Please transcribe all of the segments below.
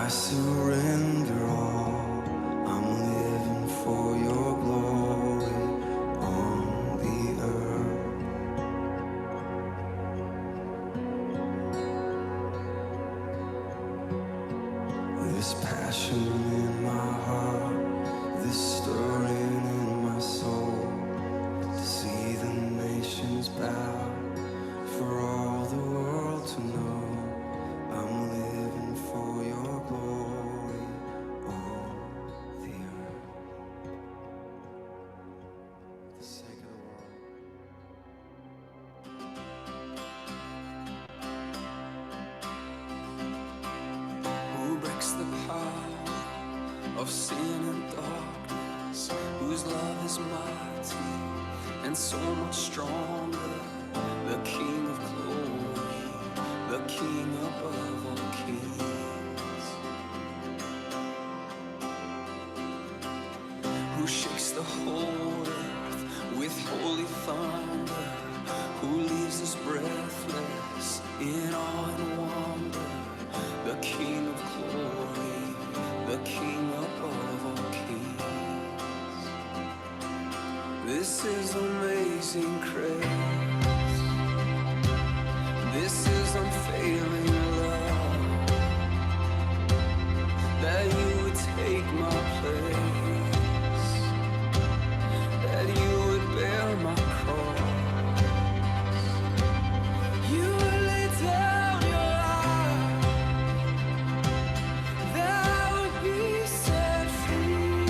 surrender all. I'm living for your glory on the earth. This passion in my heart, this stirring in my soul, to see the nations bow, for all the world to know. I'm living for your glory on the earth. For the sake of the world. Who breaks the power of sin and darkness, whose love is mighty and so much stronger, the King of glory, the King above all kings, who shakes the whole earth with holy thunder, who leaves us breathless in awe and wonder, the King of glory, the King above all kings. This is amazing grace. This is unfailing love, that you would take my place, that you would bear my cross, you would lay down your life, that I would be set free.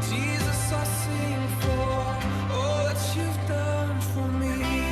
Jesus, I sing for all that you've done for me.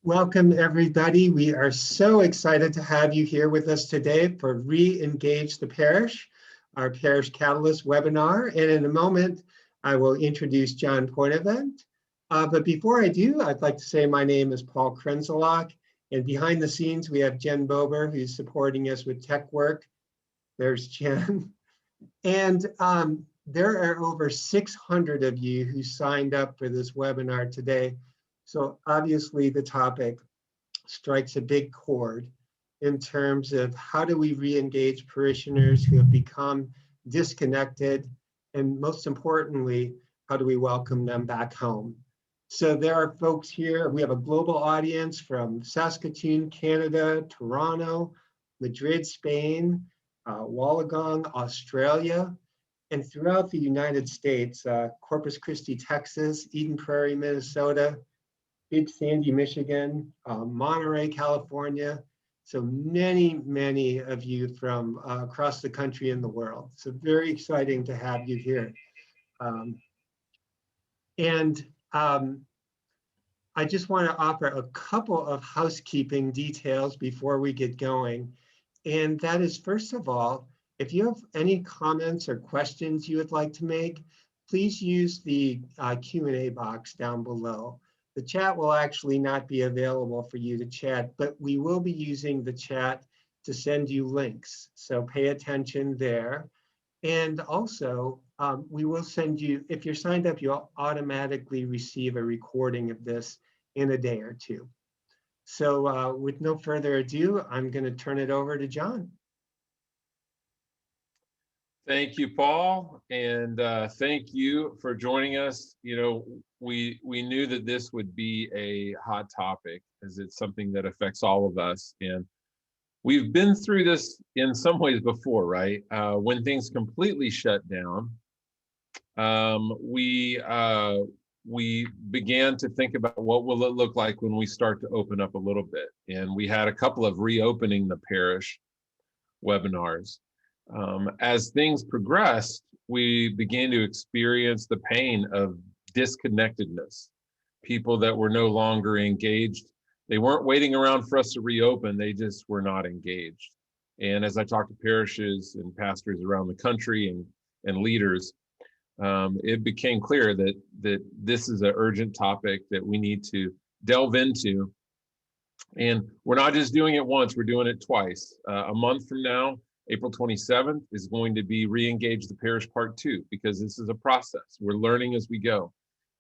Welcome, everybody. We are so excited to have you here with us today for ReEngage the Parish, our Parish Catalyst webinar. And in a moment, I will introduce John Pointevent. But before I do, I'd like to say my name is Paul Krenzelak, and behind the scenes, we have Jen Bober, who's supporting us with tech work. There's Jen. And there are over 600 of you who signed up for this webinar today. So obviously the topic strikes a big chord in terms of how do we re-engage parishioners who have become disconnected, and most importantly, how do we welcome them back home? So there are folks here, we have a global audience from Saskatoon, Canada, Toronto, Madrid, Spain, Wollongong, Australia, and throughout the United States, Corpus Christi, Texas, Eden Prairie, Minnesota, Big Sandy, Michigan, Monterey, California. So many, many of you from across the country and the world. So very exciting to have you here. I just want to offer a couple of housekeeping details before we get going. And that is, first of all, if you have any comments or questions you would like to make, please use the Q&A box down below. The chat will actually not be available for you to chat, but we will be using the chat to send you links. So pay attention there. And also, we will send you, if you're signed up, you'll automatically receive a recording of this in a day or two. So with no further ado, I'm going to turn it over to John. Thank you, Paul, and thank you for joining us. You know, we knew that this would be a hot topic, as it's something that affects all of us, and we've been through this in some ways before, right? When things completely shut down, we began to think about what will it look like when we start to open up a little bit, and we had a couple of reopening the parish webinars. As things progressed, we began to experience the pain of disconnectedness. People that were no longer engaged, they weren't waiting around for us to reopen, they just were not engaged. And as I talked to parishes and pastors around the country and leaders, it became clear that this is an urgent topic that we need to delve into. And we're not just doing it once, we're doing it twice. A month from now, April 27th is going to be Re-engage the Parish Part 2, because this is a process. We're learning as we go.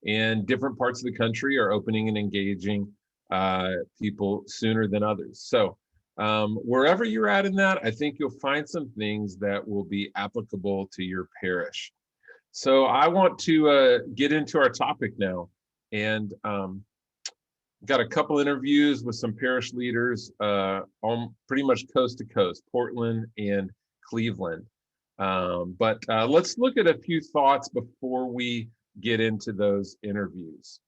And different parts of the country are opening and engaging people sooner than others. So wherever you're at in that, I think you'll find some things that will be applicable to your parish. So I want to get into our topic now. And got a couple interviews with some parish leaders on pretty much coast to coast, Portland and Cleveland. But let's look at a few thoughts before we get into those interviews.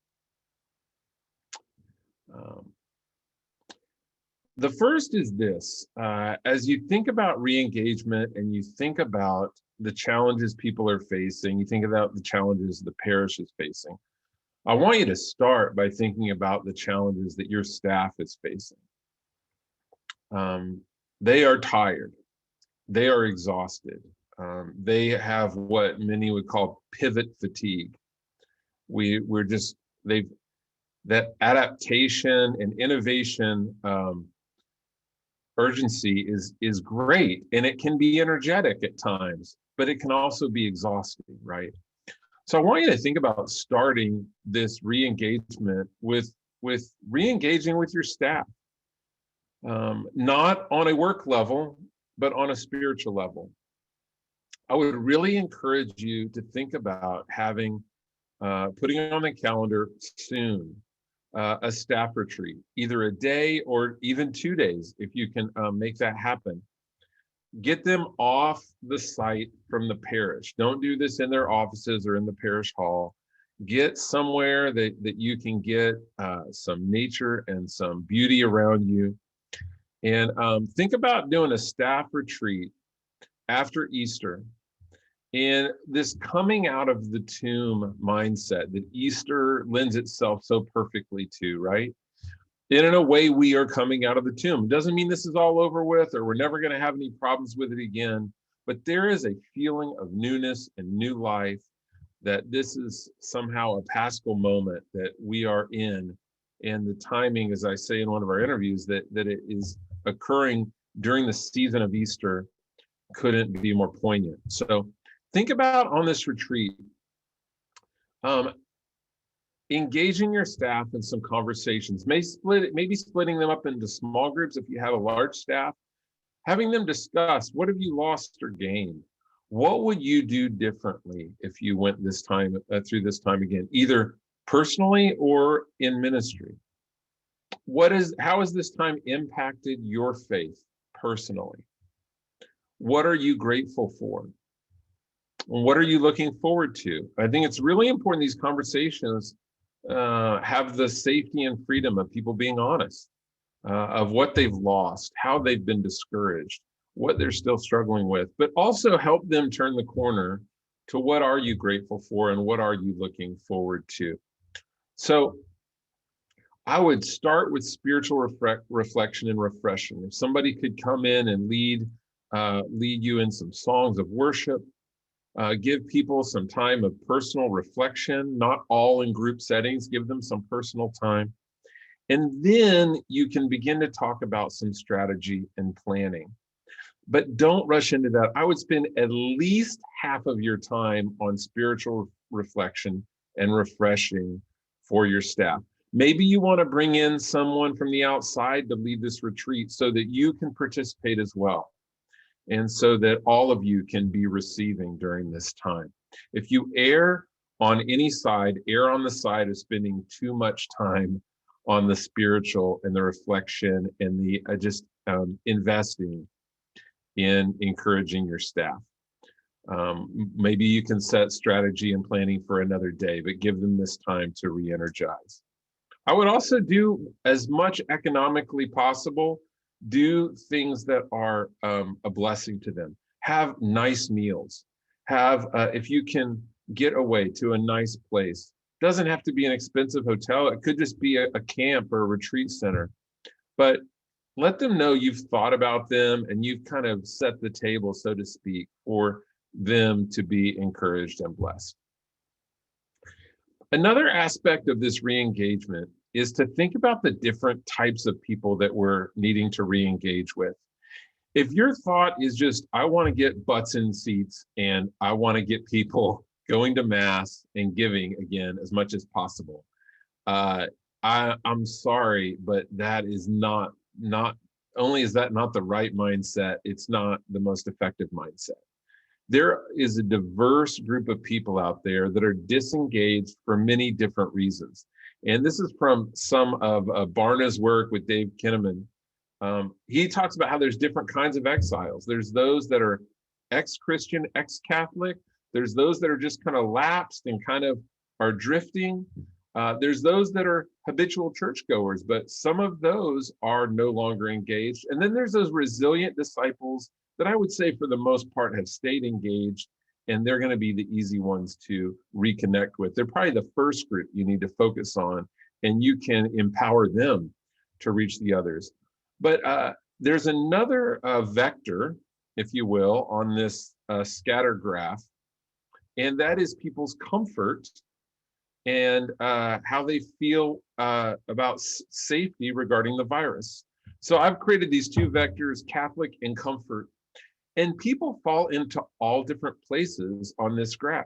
The first is this: as you think about re-engagement and you think about the challenges people are facing, you think about the challenges the parish is facing, I want you to start by thinking about the challenges that your staff is facing. They are tired. They are exhausted. They have what many would call pivot fatigue. That adaptation and innovation urgency is great, and it can be energetic at times, but it can also be exhausting, right? So I want you to think about starting this re-engagement with re-engaging with your staff, not on a work level, but on a spiritual level. I would really encourage you to think about putting on the calendar soon, a staff retreat, either a day or even 2 days, if you can make that happen. Get them off the site from the parish. Don't do this in their offices or in the parish hall. Get somewhere that you can get some nature and some beauty around you. And think about doing a staff retreat after Easter, and this coming out of the tomb mindset that Easter lends itself so perfectly to, right? And in a way, we are coming out of the tomb. It doesn't mean this is all over with or we're never going to have any problems with it again, but there is a feeling of newness and new life, that this is somehow a Paschal moment that we are in. And the timing, as I say in one of our interviews, that it is occurring during the season of Easter couldn't be more poignant. So think about on this retreat, engaging your staff in some conversations, maybe splitting them up into small groups if you have a large staff, having them discuss, what have you lost or gained? What would you do differently if you went this time through this time again, either personally or in ministry? How has this time impacted your faith personally? What are you grateful for? What are you looking forward to? I think it's really important these conversations have the safety and freedom of people being honest, of what they've lost, how they've been discouraged, what they're still struggling with, but also help them turn the corner to what are you grateful for and what are you looking forward to. So I would start with spiritual reflection and refreshing. If somebody could come in and lead you in some songs of worship, give people some time of personal reflection, not all in group settings, give them some personal time. And then you can begin to talk about some strategy and planning. But don't rush into that. I would spend at least half of your time on spiritual reflection and refreshing for your staff. Maybe you want to bring in someone from the outside to lead this retreat so that you can participate as well, and so that all of you can be receiving during this time. If you err on any side, err on the side of spending too much time on the spiritual and the reflection and the investing in encouraging your staff. Maybe you can set strategy and planning for another day, but give them this time to re-energize. I would also do as much economically possible, do things that are a blessing to them. Have nice meals. If you can get away to a nice place, doesn't have to be an expensive hotel. It could just be a camp or a retreat center, but let them know you've thought about them and you've kind of set the table, so to speak, for them to be encouraged and blessed. Another aspect of this re-engagement is to think about the different types of people that we're needing to re-engage with. If your thought is just, I want to get butts in seats and I want to get people going to mass and giving again as much as possible, I'm sorry, but that is not only is that not the right mindset, it's not the most effective mindset. There is a diverse group of people out there that are disengaged for many different reasons. And this is from some of Barna's work with Dave Kinnaman. He talks about how there's different kinds of exiles. There's those that are ex-Christian, ex-Catholic. There's those that are just kind of lapsed and kind of are drifting. There's those that are habitual churchgoers, but some of those are no longer engaged. And then there's those resilient disciples that I would say for the most part have stayed engaged, and they're going to be the easy ones to reconnect with. They're probably the first group you need to focus on, and you can empower them to reach the others. But there's another vector, if you will, on this scatter graph, and that is people's comfort and how they feel about safety regarding the virus. So I've created these two vectors, Catholic and comfort, and people fall into all different places on this graph.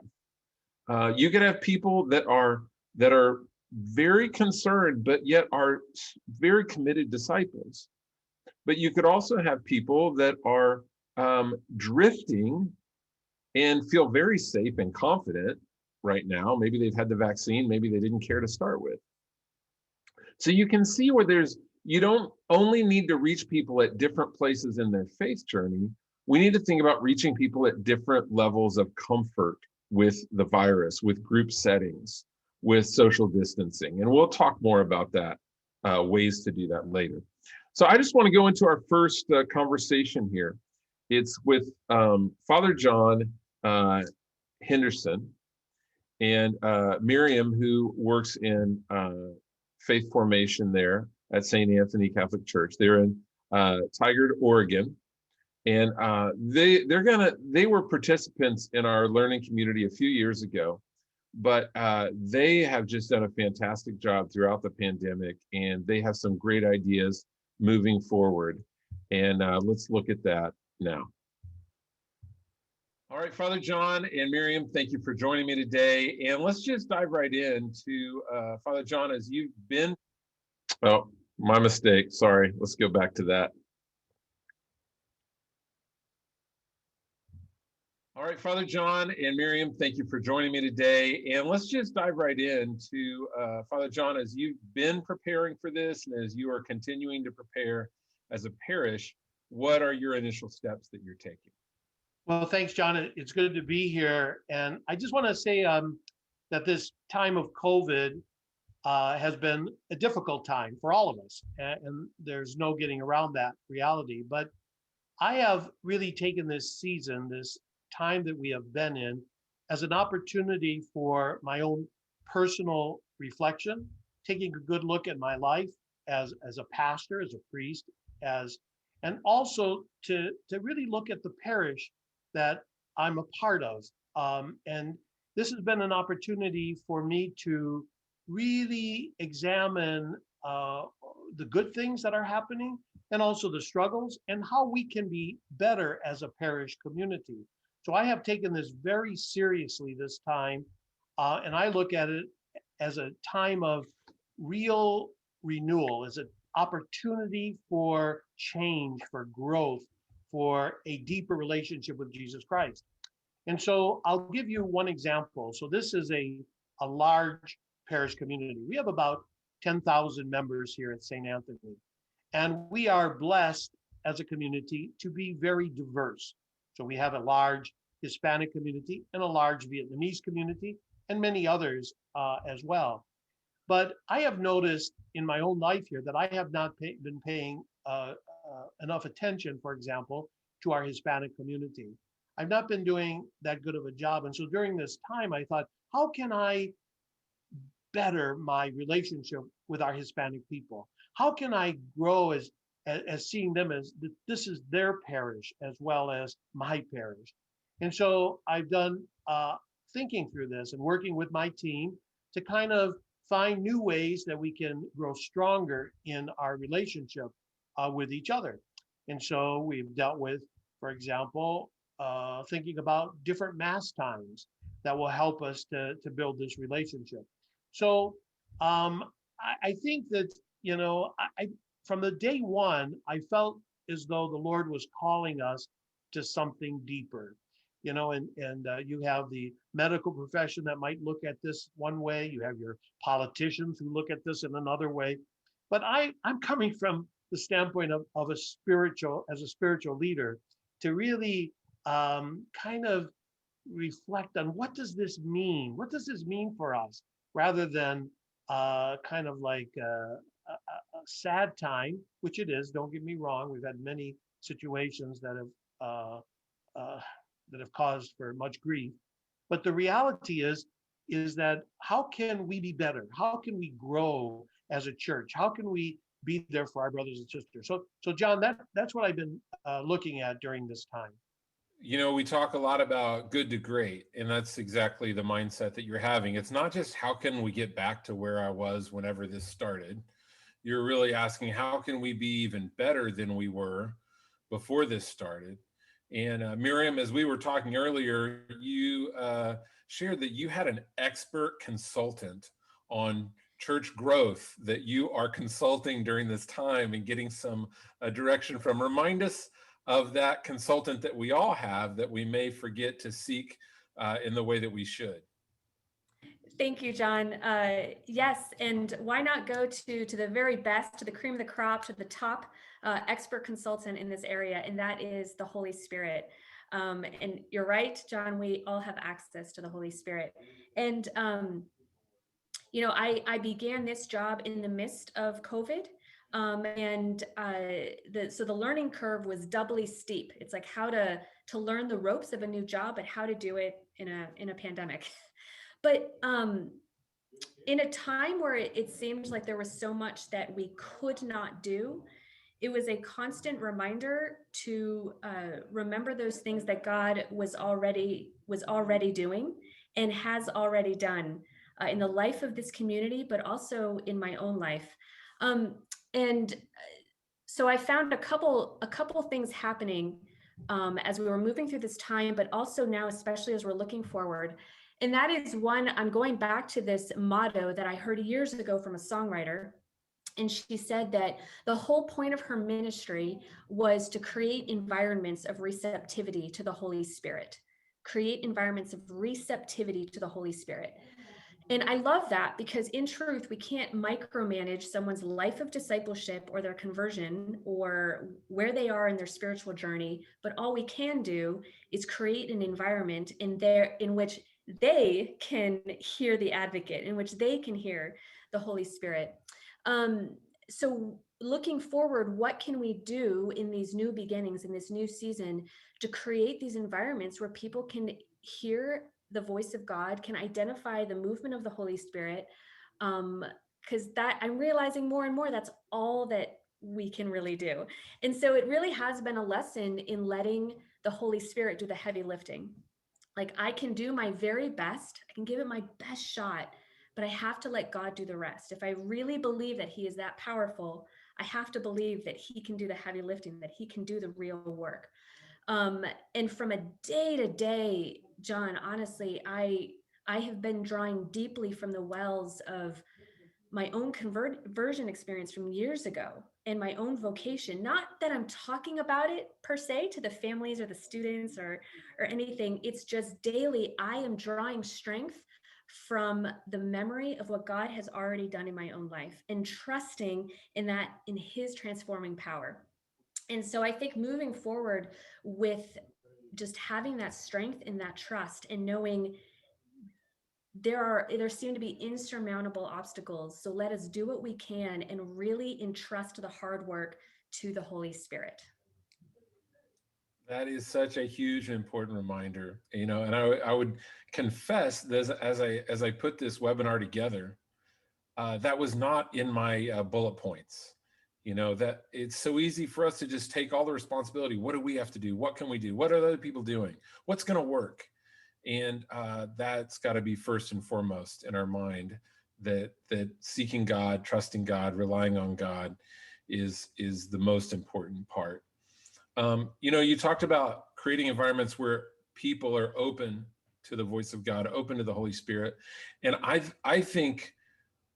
You can have people that are very concerned, but yet are very committed disciples. But you could also have people that are drifting and feel very safe and confident right now. Maybe they've had the vaccine, maybe they didn't care to start with. So you can see where you don't only need to reach people at different places in their faith journey. We need to think about reaching people at different levels of comfort with the virus, with group settings, with social distancing. And we'll talk more about that, ways to do that later. So I just want to go into our first conversation here. It's with Father John Henderson and Miriam, who works in faith formation there at St. Anthony Catholic Church. They're in Tigard, Oregon. And they were participants in our learning community a few years ago, but they have just done a fantastic job throughout the pandemic, and they have some great ideas moving forward. And let's look at that now. All right, Father John and Miriam, thank you for joining me today. And let's just dive right into Father John, as you've been, oh, my mistake, sorry, let's go back to that. All right, Father John and Miriam, thank you for joining me today. And let's just dive right into Father John, as you've been preparing for this and as you are continuing to prepare as a parish, what are your initial steps that you're taking? Well, thanks, John. It's good to be here. And I just want to say that this time of COVID has been a difficult time for all of us. And there's no getting around that reality. But I have really taken this season, this time that we have been in, as an opportunity for my own personal reflection, taking a good look at my life as a pastor, as a priest, and also to really look at the parish that I'm a part of. And this has been an opportunity for me to really examine the good things that are happening and also the struggles and how we can be better as a parish community. So I have taken this very seriously this time, and I look at it as a time of real renewal, as an opportunity for change, for growth, for a deeper relationship with Jesus Christ. And so I'll give you one example. So this is a large parish community. We have about 10,000 members here at St. Anthony. And we are blessed as a community to be very diverse. So we have a large Hispanic community and a large Vietnamese community and many others as well. But I have noticed in my own life here that I have not been paying enough attention, for example, to our Hispanic community. I've not been doing that good of a job. And so during this time, I thought, how can I better my relationship with our Hispanic people? How can I grow as seeing them as this is their parish as well as my parish? And so I've done thinking through this and working with my team to kind of find new ways that we can grow stronger in our relationship with each other. And so we've dealt with, for example, thinking about different mass times that will help us to build this relationship. So I think that, you know, from the day one, I felt as though the Lord was calling us to something deeper. You know, and you have the medical profession that might look at this one way. You have your politicians who look at this in another way. But I'm coming from the standpoint of a spiritual leader, to really kind of reflect on what does this mean? What does this mean for us? Rather than kind of like a sad time, which it is, don't get me wrong. We've had many situations that have caused for much grief. But the reality is that how can we be better? How can we grow as a church? How can we be there for our brothers and sisters? So John, that's what I've been looking at during this time. You know, we talk a lot about good to great, and that's exactly the mindset that you're having. It's not just how can we get back to where I was whenever this started. You're really asking, how can we be even better than we were before this started? And Miriam, as we were talking earlier, you shared that you had an expert consultant on church growth that you are consulting during this time and getting some direction from. Remind us of that consultant that we all have that we may forget to seek in the way that we should. Thank you, John. Yes, and why not go to the very best, to the cream of the crop, to the top expert consultant in this area, and that is the Holy Spirit. And you're right, John, we all have access to the Holy Spirit. And, you know, I began this job in the midst of COVID. So the learning curve was doubly steep. It's like how to learn the ropes of a new job, but how to do it in a pandemic. But in a time where it seemed like there was so much that we could not do, it was a constant reminder to remember those things that God was already doing and has already done in the life of this community, but also in my own life. And so I found a couple things happening as we were moving through this time, but also now, especially as we're looking forward. And that is one, I'm going back to this motto that I heard years ago from a songwriter. And she said that the whole point of her ministry was to create environments of receptivity to the Holy Spirit, create environments of receptivity to the Holy Spirit. And I love that because in truth, we can't micromanage someone's life of discipleship or their conversion or where they are in their spiritual journey. But all we can do is create an environment in which they can hear the advocate, in which they can hear the Holy Spirit. So looking forward, what can we do in these new beginnings, in this new season, to create these environments where people can hear the voice of God, can identify the movement of the Holy Spirit? Because that I'm realizing more and more, that's all that we can really do. And so it really has been a lesson in letting the Holy Spirit do the heavy lifting. Like I can do my very best, I can give it my best shot, but I have to let God do the rest. If I really believe that he is that powerful, I have to believe that he can do the heavy lifting, that he can do the real work. And from a day to day, John, honestly, I have been drawing deeply from the wells of my own conversion experience from years ago and my own vocation. Not that I'm talking about it per se to the families or the students or anything. It's just daily I am drawing strength from the memory of what God has already done in my own life and trusting in that, in his transforming power. And so I think moving forward with just having that strength and that trust and knowing there seem to be insurmountable obstacles. So let us do what we can and really entrust the hard work to the Holy Spirit. That is such a huge important reminder, and I would confess that as I put this webinar together, that was not in my bullet points. That it's so easy for us to just take all the responsibility. What do we have to do? What can we do? What are other people doing? What's going to work? And that's got to be first and foremost in our mind, that seeking God, trusting God, relying on God is the most important part. You talked about creating environments where people are open to the voice of God, open to the Holy Spirit. And I think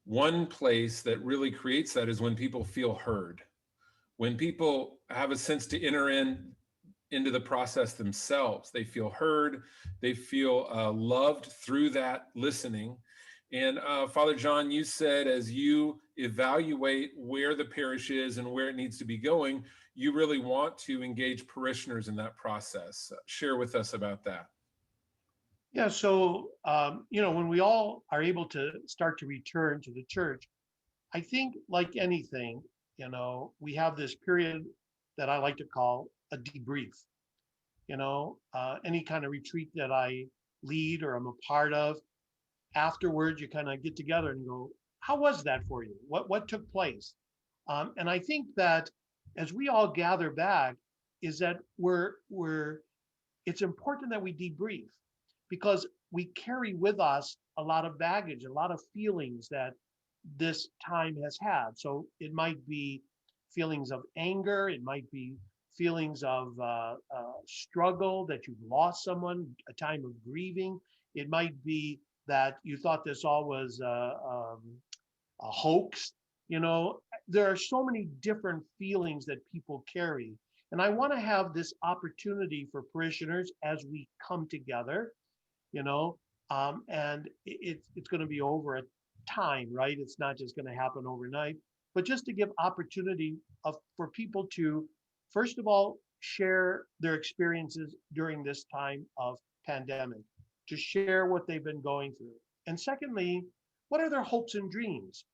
one place that really creates that is when people feel heard, when people have a sense to enter into the process themselves. They feel heard, they feel loved through that listening. And Father John, you said as you evaluate where the parish is and where it needs to be going, you really want to engage parishioners in that process. Share with us about that. Yeah, so, when we all are able to start to return to the church, I think like anything, we have this period that I like to call a debrief. Any kind of retreat that I lead or I'm a part of, afterwards, you kind of get together and go, how was that for you? What took place? And I think that as we all gather back, is that it's important that we debrief, because we carry with us a lot of baggage, a lot of feelings that this time has had. So it might be feelings of anger, it might be feelings of struggle, that you've lost someone, a time of grieving. It might be that you thought this all was a hoax. There are so many different feelings that people carry. And I want to have this opportunity for parishioners as we come together, and it's going to be over a time, right? It's not just going to happen overnight, but just to give opportunity for people to, first of all, share their experiences during this time of pandemic, to share what they've been going through. And secondly, what are their hopes and dreams?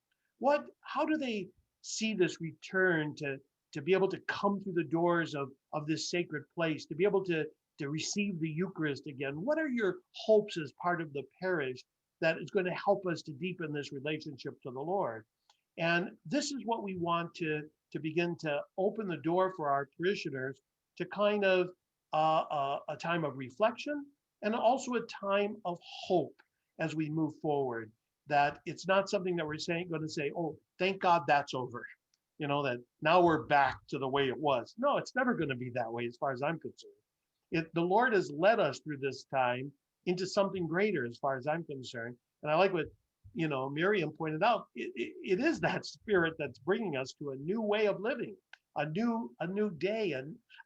How do they see this return to be able to come through the doors of this sacred place, to be able to receive the Eucharist again? What are your hopes as part of the parish that is going to help us to deepen this relationship to the Lord. And this is what we want to begin to open the door for our parishioners to kind of a time of reflection and also a time of hope as we move forward. That it's not something that we're going to say, oh, thank God that's over. That now we're back to the way it was. No, it's never going to be that way as far as I'm concerned. The Lord has led us through this time into something greater as far as I'm concerned. And I like what, Miriam pointed out, it is that spirit that's bringing us to a new way of living, a new day,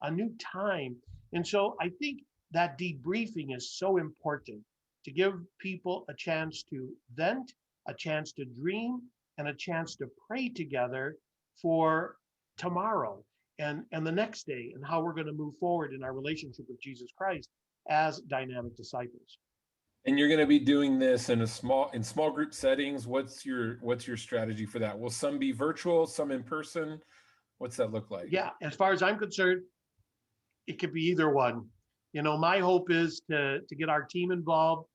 a new time. And so I think that debriefing is so important to give people a chance to vent, a chance to dream, and a chance to pray together for tomorrow and the next day, and how we're going to move forward in our relationship with Jesus Christ as dynamic disciples. And you're going to be doing this in small group settings. What's your strategy for that? Will some be virtual, some in person? What's that look like? Yeah, as far as I'm concerned, it could be either one. My hope is to get our team involved,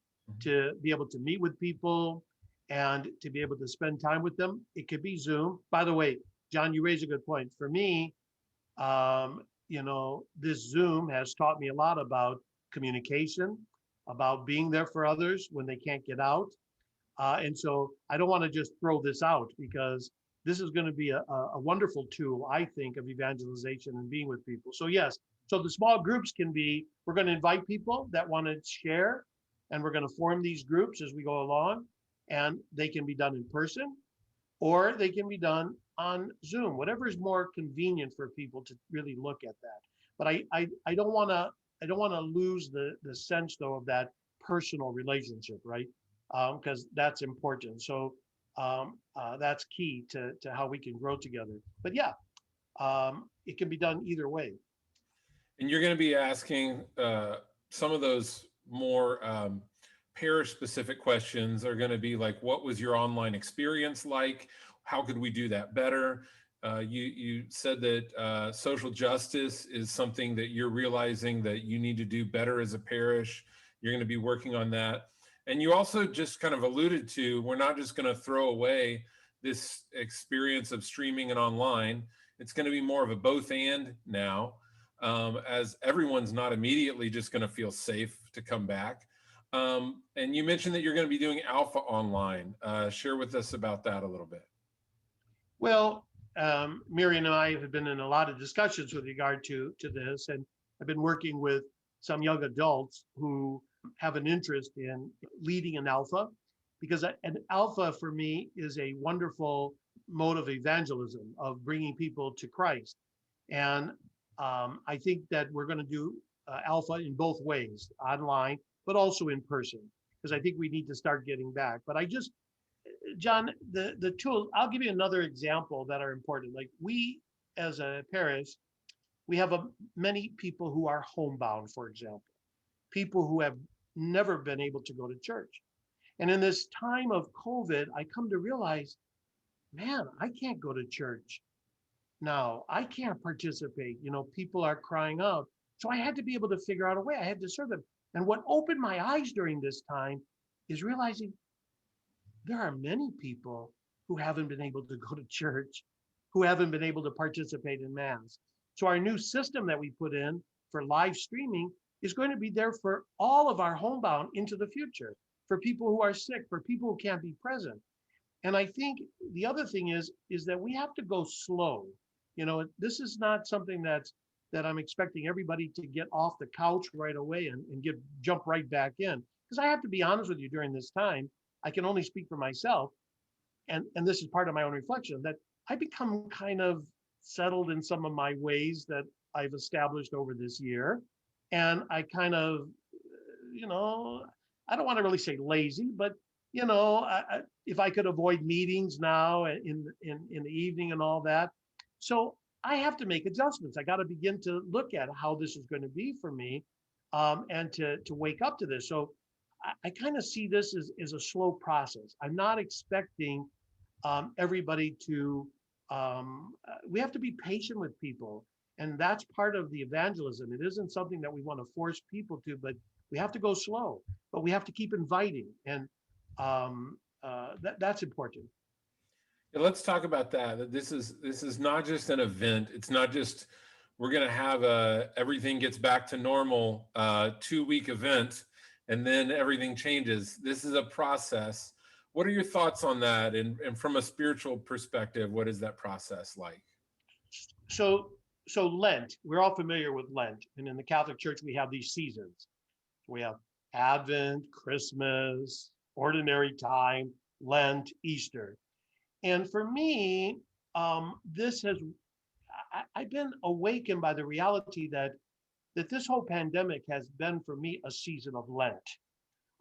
to be able to meet with people and to be able to spend time with them. It could be Zoom. By the way, John, you raise a good point. For me, this Zoom has taught me a lot about communication, about being there for others when they can't get out. And so I don't want to just throw this out, because this is going to be a wonderful tool, I think, of evangelization and being with people. So yes, so the small groups can be, we're going to invite people that want to share, and we're going to form these groups as we go along, and they can be done in person, or they can be done on Zoom, whatever is more convenient for people to really look at that. But I don't want to lose the sense, though, of that personal relationship, right? Because that's important. So that's key to how we can grow together. But yeah, it can be done either way. And you're going to be asking some of those more parish specific questions are going to be like, what was your online experience like? How could we do that better? You said that social justice is something that you're realizing that you need to do better as a parish. You're going to be working on that. And you also just kind of alluded to, we're not just going to throw away this experience of streaming and online. It's going to be more of a both and now, as everyone's not immediately just going to feel safe to come back. And you mentioned that you're going to be doing Alpha online. Share with us about that a little bit. Well, Miriam and I have been in a lot of discussions with regard to this, and I've been working with some young adults who have an interest in leading an Alpha, because an Alpha for me is a wonderful mode of evangelism, of bringing people to Christ. And I think that we're going to do Alpha in both ways, online, but also in person, because I think we need to start getting back. But John, the tool, I'll give you another example that are important. Like we, as a parish, we have many people who are homebound, for example, people who have never been able to go to church. And in this time of COVID, I come to realize, man, I can't go to church now. I can't participate. People are crying out. So I had to be able to figure out a way. I had to serve them. And what opened my eyes during this time is realizing there are many people who haven't been able to go to church, who haven't been able to participate in Mass. So our new system that we put in for live streaming is going to be there for all of our homebound into the future, for people who are sick, for people who can't be present. And I think the other thing is that we have to go slow. This is not something that I'm expecting everybody to get off the couch right away and jump right back in. Because I have to be honest with you, during this time, I can only speak for myself. And this is part of my own reflection, that I become kind of settled in some of my ways that I've established over this year. And I kind of, I don't want to really say lazy, but, if I could avoid meetings now in the evening and all that. So I have to make adjustments. I got to begin to look at how this is going to be for me, and to wake up to this. So I kind of see this as a slow process. I'm not expecting everybody to, we have to be patient with people. And that's part of the evangelism. It isn't something that we want to force people to, but we have to go slow, but we have to keep inviting. And That's important. Yeah, let's talk about that. This is not just an event. It's not just we're going to have a everything gets back to normal 2-week event and then everything changes. This is a process. What are your thoughts on that? And from a spiritual perspective, what is that process like? So, so Lent, we're all familiar with Lent, and in the Catholic Church we have these seasons. We have Advent, Christmas, Ordinary Time, Lent, Easter. And for me, this has I've been awakened by the reality that this whole pandemic has been for me a season of Lent,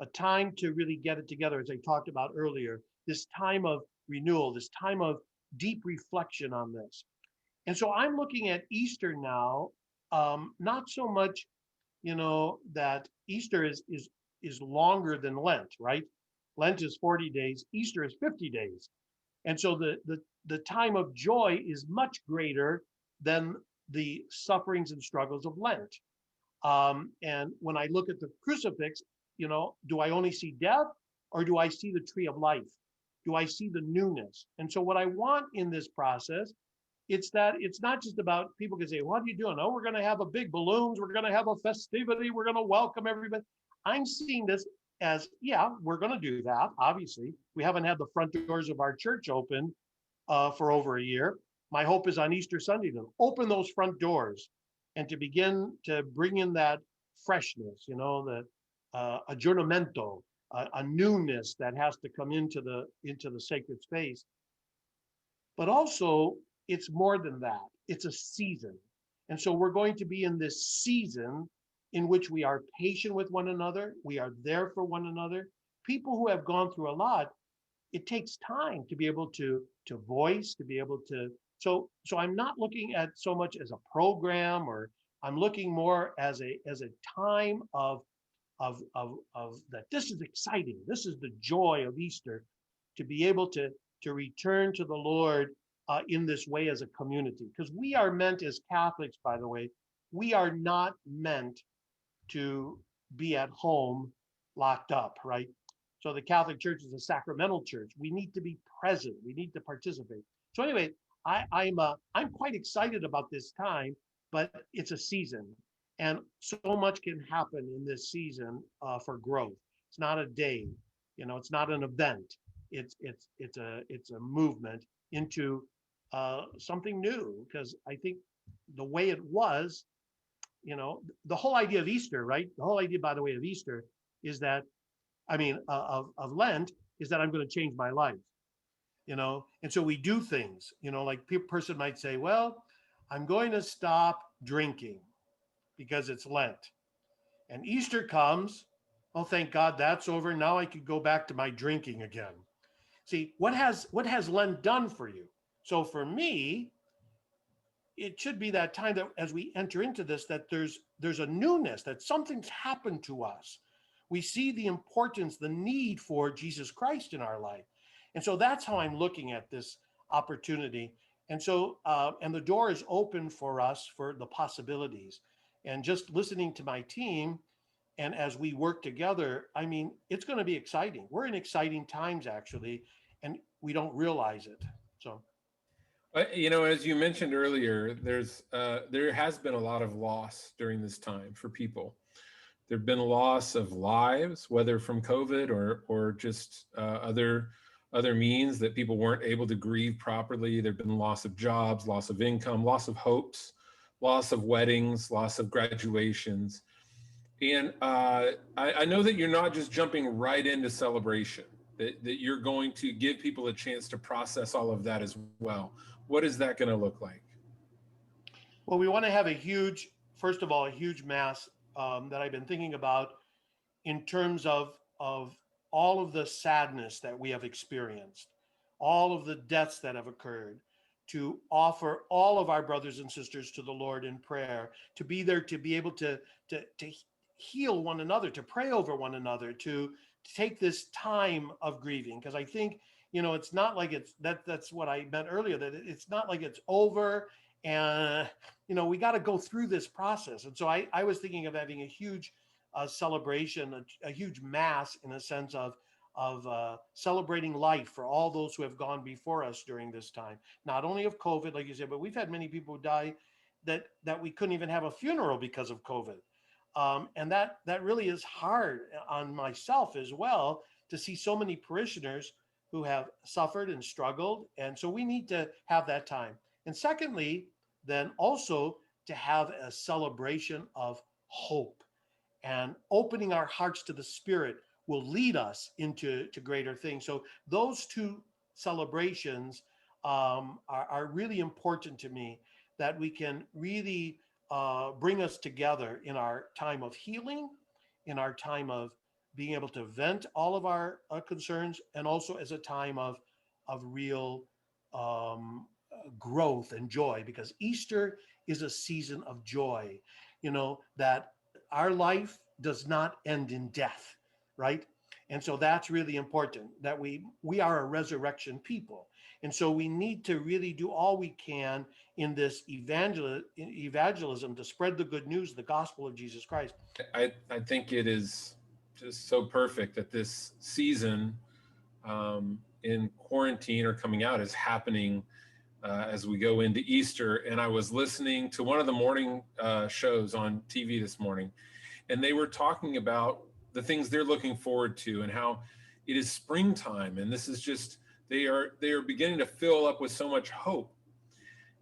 a time to really get it together, as I talked about earlier, this time of renewal, this time of deep reflection on this. And so I'm looking at Easter now, not so much, that Easter is longer than Lent, right? Lent is 40 days, Easter is 50 days. And so the time of joy is much greater than the sufferings and struggles of Lent. And when I look at the crucifix, do I only see death or do I see the tree of life? Do I see the newness? And so what I want in this process, it's that it's not just about people can say, what are you doing? Oh, we're going to have a big balloons. We're going to have a festivity. We're going to welcome everybody. I'm seeing this as, yeah, we're going to do that. Obviously, we haven't had the front doors of our church open for over a year. My hope is on Easter Sunday to open those front doors and to begin to bring in that freshness, the aggiornamento, a newness that has to come into the sacred space. But also, it's more than that. It's a season. And so we're going to be in this season in which we are patient with one another. We are there for one another. People who have gone through a lot, it takes time to be able to voice, to be able to. So I'm not looking at so much as a program, or I'm looking more as a time of that. This is exciting. This is the joy of Easter, to be able to return to the Lord in this way as a community. Because we are meant as Catholics, by the way, we are not meant to be at home locked up, right? So the Catholic Church is a sacramental church. We need to be present. We need to participate. So anyway, I'm quite excited about this time, but it's a season, and so much can happen in this season for growth. It's not a day, it's not an event. It's a movement into something new, because I think the way it was, the whole idea of Easter, right? The whole idea, by the way, of Easter is that, of Lent, is that I'm going to change my life, and so we do things, like a person might say, well, I'm going to stop drinking because it's Lent. And Easter comes, oh, thank God that's over. Now I could go back to my drinking again. See, what has Lent done for you? So for me, it should be that time that as we enter into this, that there's a newness, that something's happened to us. We see the importance, the need for Jesus Christ in our life. And so that's how I'm looking at this opportunity. And so, and the door is open for us for the possibilities. And just listening to my team, and as we work together, it's going to be exciting. We're in exciting times, actually, and we don't realize it. So. As you mentioned earlier, there has been a lot of loss during this time for people. There've been loss of lives, whether from COVID or just other means that people weren't able to grieve properly. There've been loss of jobs, loss of income, loss of hopes, loss of weddings, loss of graduations. And I know that you're not just jumping right into celebration, that you're going to give people a chance to process all of that as well. What is that going to look like? Well, we want to have first of all, a huge mass that I've been thinking about in terms of all of the sadness that we have experienced, all of the deaths that have occurred, to offer all of our brothers and sisters to the Lord in prayer, to be there, to be able to heal one another, to pray over one another, to take this time of grieving. Because I think, it's not like that's what I meant earlier, that it's not like it's over and, we got to go through this process. And so I was thinking of having a huge celebration, a huge mass, in a sense of celebrating life for all those who have gone before us during this time, not only of COVID, like you said, but we've had many people die that we couldn't even have a funeral because of COVID. And that really is hard on myself as well, to see so many parishioners who have suffered and struggled. And so we need to have that time. And secondly, then also to have a celebration of hope, and opening our hearts to the Spirit will lead us into greater things. So those two celebrations are really important to me, that we can really bring us together in our time of healing, in our time of being able to vent all of our concerns, and also as a time of real growth and joy, because Easter is a season of joy. That our life does not end in death, right? And so that's really important, that we are a resurrection people. And so we need to really do all we can in this evangelism to spread the good news, the gospel of Jesus Christ. I think it is just so perfect that this season in quarantine or coming out is happening as we go into Easter. And I was listening to one of the morning shows on TV this morning, and they were talking about the things they're looking forward to, and how it is springtime, and this is just, they are beginning to fill up with so much hope.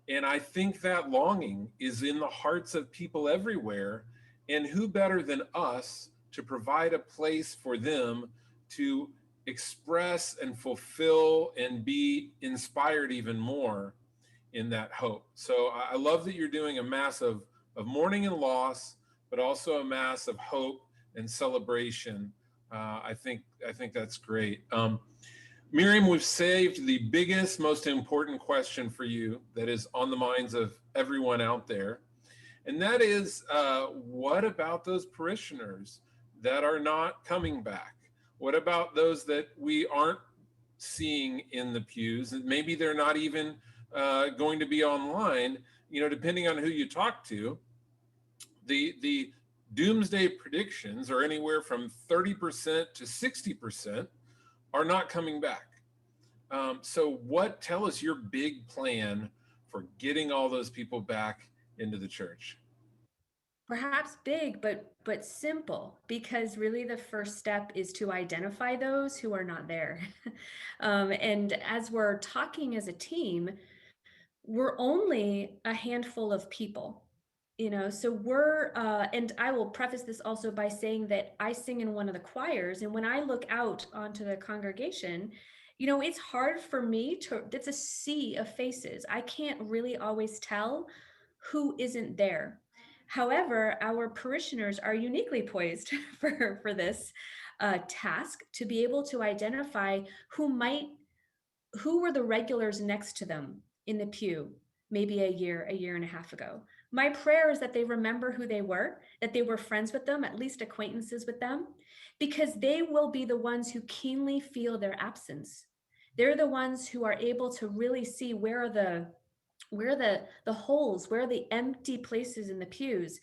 And I think that longing is in the hearts of people everywhere, and who better than us to provide a place for them to express and fulfill and be inspired even more in that hope. So I love that you're doing a mass of mourning and loss, but also a mass of hope and celebration. I think that's great. Miriam, we've saved the biggest, most important question for you that is on the minds of everyone out there. And that is, what about those parishioners that are not coming back? What about those that we aren't seeing in the pews? And maybe they're not even going to be online, depending on who you talk to. The doomsday predictions are anywhere from 30% to 60% are not coming back. So tell us your big plan for getting all those people back into the church. Perhaps big, but simple, because really the first step is to identify those who are not there. And as we're talking as a team, we're only a handful of people, so we're, and I will preface this also by saying that I sing in one of the choirs, and when I look out onto the congregation, it's hard for me it's a sea of faces. I can't really always tell who isn't there. However, our parishioners are uniquely poised for this task, to be able to identify who were the regulars next to them in the pew, maybe a year and a half ago. My prayer is that they remember who they were, that they were friends with them, at least acquaintances with them, because they will be the ones who keenly feel their absence. They're the ones who are able to really see where are the holes, where are the empty places in the pews.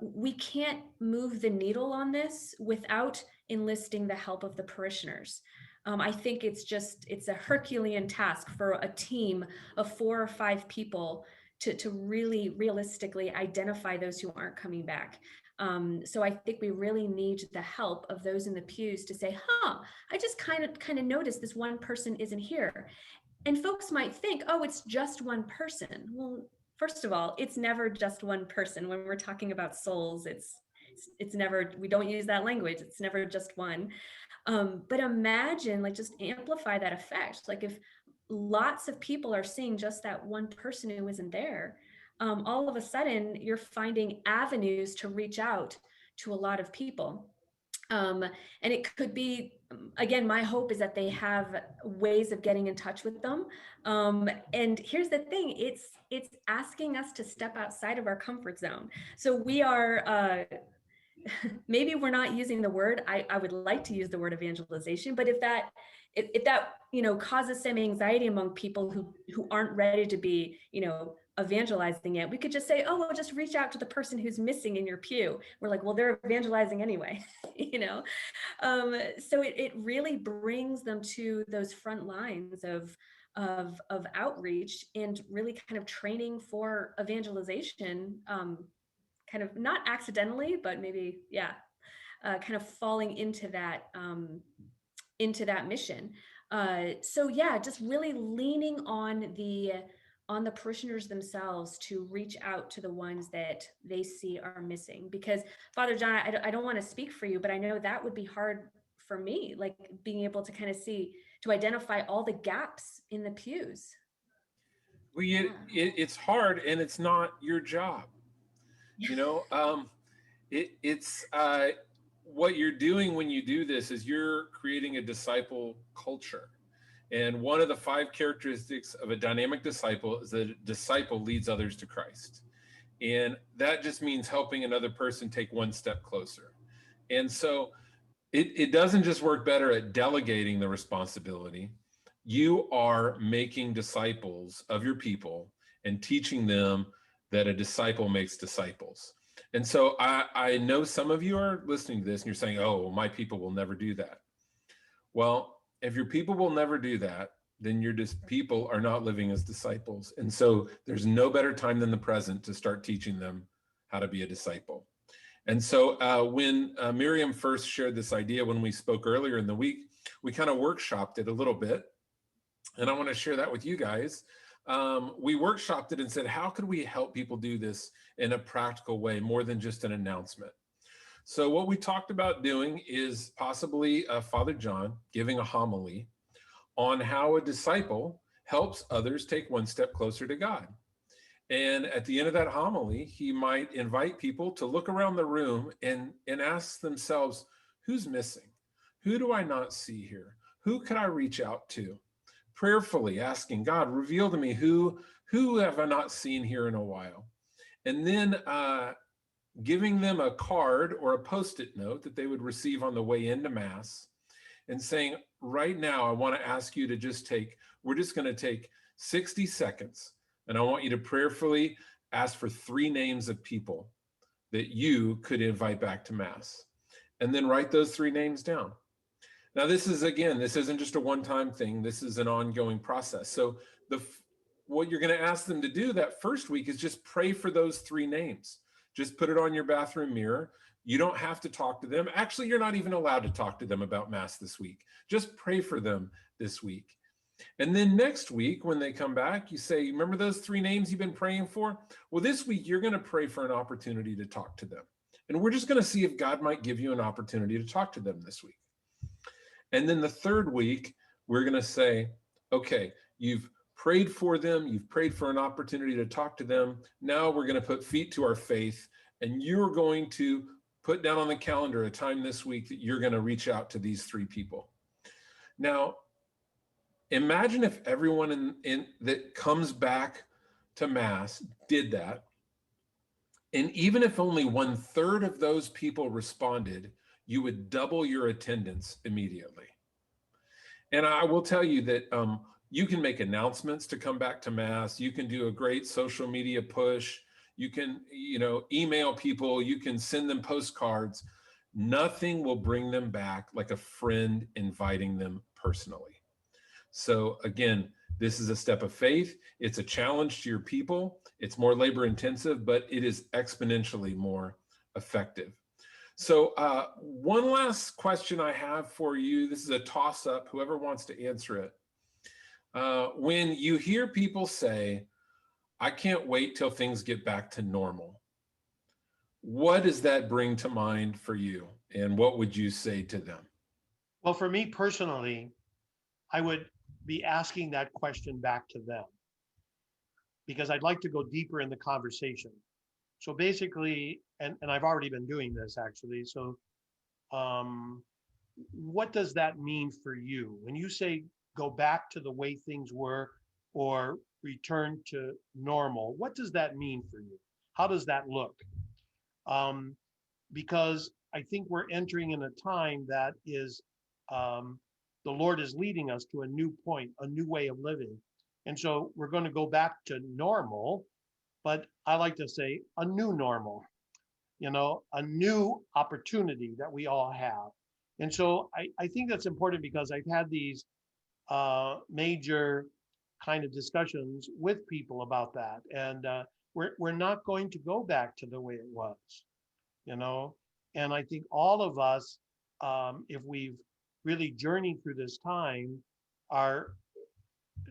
We can't move the needle on this without enlisting the help of the parishioners. I think it's a Herculean task for a team of 4 or 5 people to really realistically identify those who aren't coming back. So I think we really need the help of those in the pews to say, I just kind of noticed this one person isn't here. And folks might think, it's just one person. Well, first of all, it's never just one person. When we're talking about souls, it's never, we don't use that language. It's never just one. But imagine, just amplify that effect. If lots of people are seeing just that one person who isn't there, all of a sudden you're finding avenues to reach out to a lot of people. And it could be, again, my hope is that they have ways of getting in touch with them. And here's the thing, it's asking us to step outside of our comfort zone. So we are, maybe we're not using the word, I would like to use the word evangelization, but if that causes some anxiety among people who aren't ready to be, evangelizing it. We could just say, oh, well, just reach out to the person who's missing in your pew. We're like, well, they're evangelizing anyway, you know? So it really brings them to those front lines of outreach and really kind of training for evangelization, kind of not accidentally, but maybe, yeah, kind of falling into that mission. So yeah, just really leaning on the parishioners themselves to reach out to the ones that they see are missing. Because Father John, I don't want to speak for you, but I know that would be hard for me, like being able to kind of to identify all the gaps in the pews. Well, Yeah. it's hard, and it's not your job. You know, it's what you're doing when you do this is you're creating a disciple culture. And one of the 5 characteristics of a dynamic disciple is that a disciple leads others to Christ. And that just means helping another person take one step closer. And so it doesn't just work better at delegating the responsibility. You are making disciples of your people and teaching them that a disciple makes disciples. And so I know some of you are listening to this and you're saying, oh, well, my people will never do that. Well, if your people will never do that, then your people are not living as disciples. And so there's no better time than the present to start teaching them how to be a disciple. And so when Miriam first shared this idea, when we spoke earlier in the week, we kind of workshopped it a little bit. And I want to share that with you guys. We workshopped it and said, how could we help people do this in a practical way, more than just an announcement? So what we talked about doing is possibly Father John giving a homily on how a disciple helps others take one step closer to God. And at the end of that homily, he might invite people to look around the room and ask themselves, who's missing? Who do I not see here? Who could I reach out to? Prayerfully asking God, reveal to me who have I not seen here in a while? And then giving them a card or a Post-it note that they would receive on the way into Mass and saying, right now, I want to ask you to we're just going to take 60 seconds. And I want you to prayerfully ask for 3 names of people that you could invite back to Mass. And then write those 3 names down. Now, this isn't just a one-time thing. This is an ongoing process. So what you're going to ask them to do that first week is just pray for those 3 names. Just put it on your bathroom mirror. You don't have to talk to them. Actually, you're not even allowed to talk to them about Mass this week. Just pray for them this week. And then next week, when they come back, you say, remember those 3 names you've been praying for? Well, this week, you're going to pray for an opportunity to talk to them. And we're just going to see if God might give you an opportunity to talk to them this week. And then the 3rd week, we're going to say, okay, you've prayed for them. You've prayed for an opportunity to talk to them. Now we're going to put feet to our faith, and you're going to put down on the calendar a time this week that you're going to reach out to these 3 people. Now, imagine if everyone that comes back to Mass did that. And even if only 1/3 of those people responded, you would double your attendance immediately. And I will tell you that you can make announcements to come back to Mass. You can do a great social media push. You can, email people. You can send them postcards. Nothing will bring them back like a friend inviting them personally. So again, this is a step of faith. It's a challenge to your people. It's more labor intensive, but it is exponentially more effective. So one last question I have for you. This is a toss-up, whoever wants to answer it. When you hear people say, I can't wait till things get back to normal, what does that bring to mind for you? And what would you say to them? Well, for me personally, I would be asking that question back to them, because I'd like to go deeper in the conversation. So basically, and I've already been doing this actually. So what does that mean for you? When you say go back to the way things were or return to normal, what does that mean for you? How does that look? Because I think we're entering in a time that is, the Lord is leading us to a new point, a new way of living. And so we're going to go back to normal, but I like to say a new normal, a new opportunity that we all have. And so I think that's important because I've had these major kind of discussions with people about that. And we're not going to go back to the way it was, you know? And I think all of us, if we've really journeyed through this time, are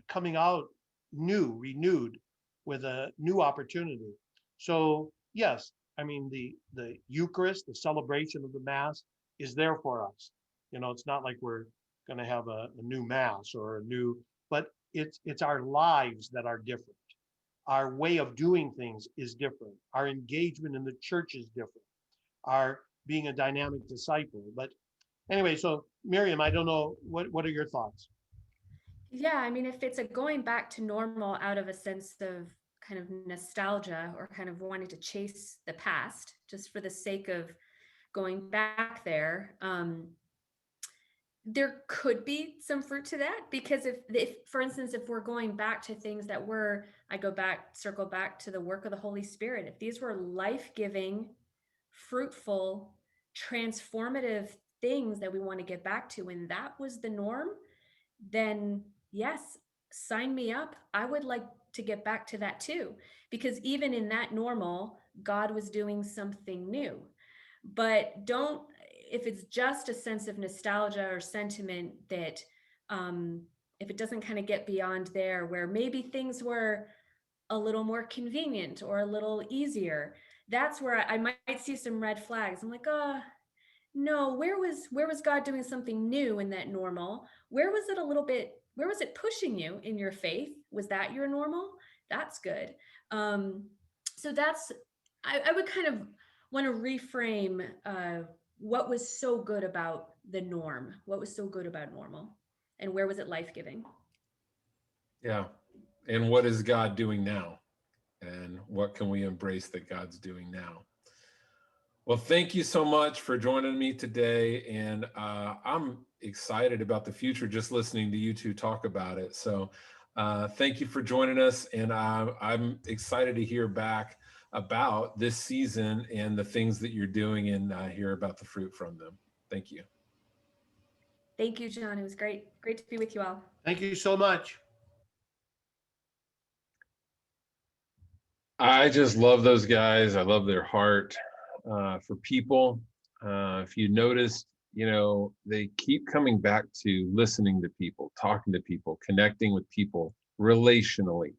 coming out new, renewed with a new opportunity. So yes, I mean the Eucharist, the celebration of the Mass is there for us. It's not like we're going to have a new Mass or a new, but it's our lives that are different. Our way of doing things is different. Our engagement in the church is different. Our being a dynamic disciple. But anyway, so Miriam, I don't know, what are your thoughts? Yeah, I mean, if it's a going back to normal out of a sense of kind of nostalgia or kind of wanting to chase the past just for the sake of going back there, there could be some fruit to that, because if for instance, if we're going back to things that were, circle back to the work of the Holy Spirit, if these were life-giving, fruitful, transformative things that we want to get back to, and that was the norm, then yes, sign me up. I would like to get back to that too, because even in that normal, God was doing something new. But don't, if it's just a sense of nostalgia or sentiment, that if it doesn't kind of get beyond there, where maybe things were a little more convenient or a little easier, that's where I might see some red flags. I'm like, oh, no, where was God doing something new in that normal? Where was it pushing you in your faith? Was that your normal? That's good. So I would kind of want to reframe what was so good about the norm, what was so good about normal, and where was it life-giving? Yeah. And what is God doing now? And what can we embrace that God's doing now? Well, thank you so much for joining me today. And I'm excited about the future just listening to you two talk about it. So thank you for joining us. And I'm excited to hear back about this season and the things that you're doing, and hear about the fruit from them. Thank you. Thank you, John. It was great to be with you all. Thank you so much. I just love those guys. I love their heart for people. If you noticed, they keep coming back to listening to people, talking to people, connecting with people relationally.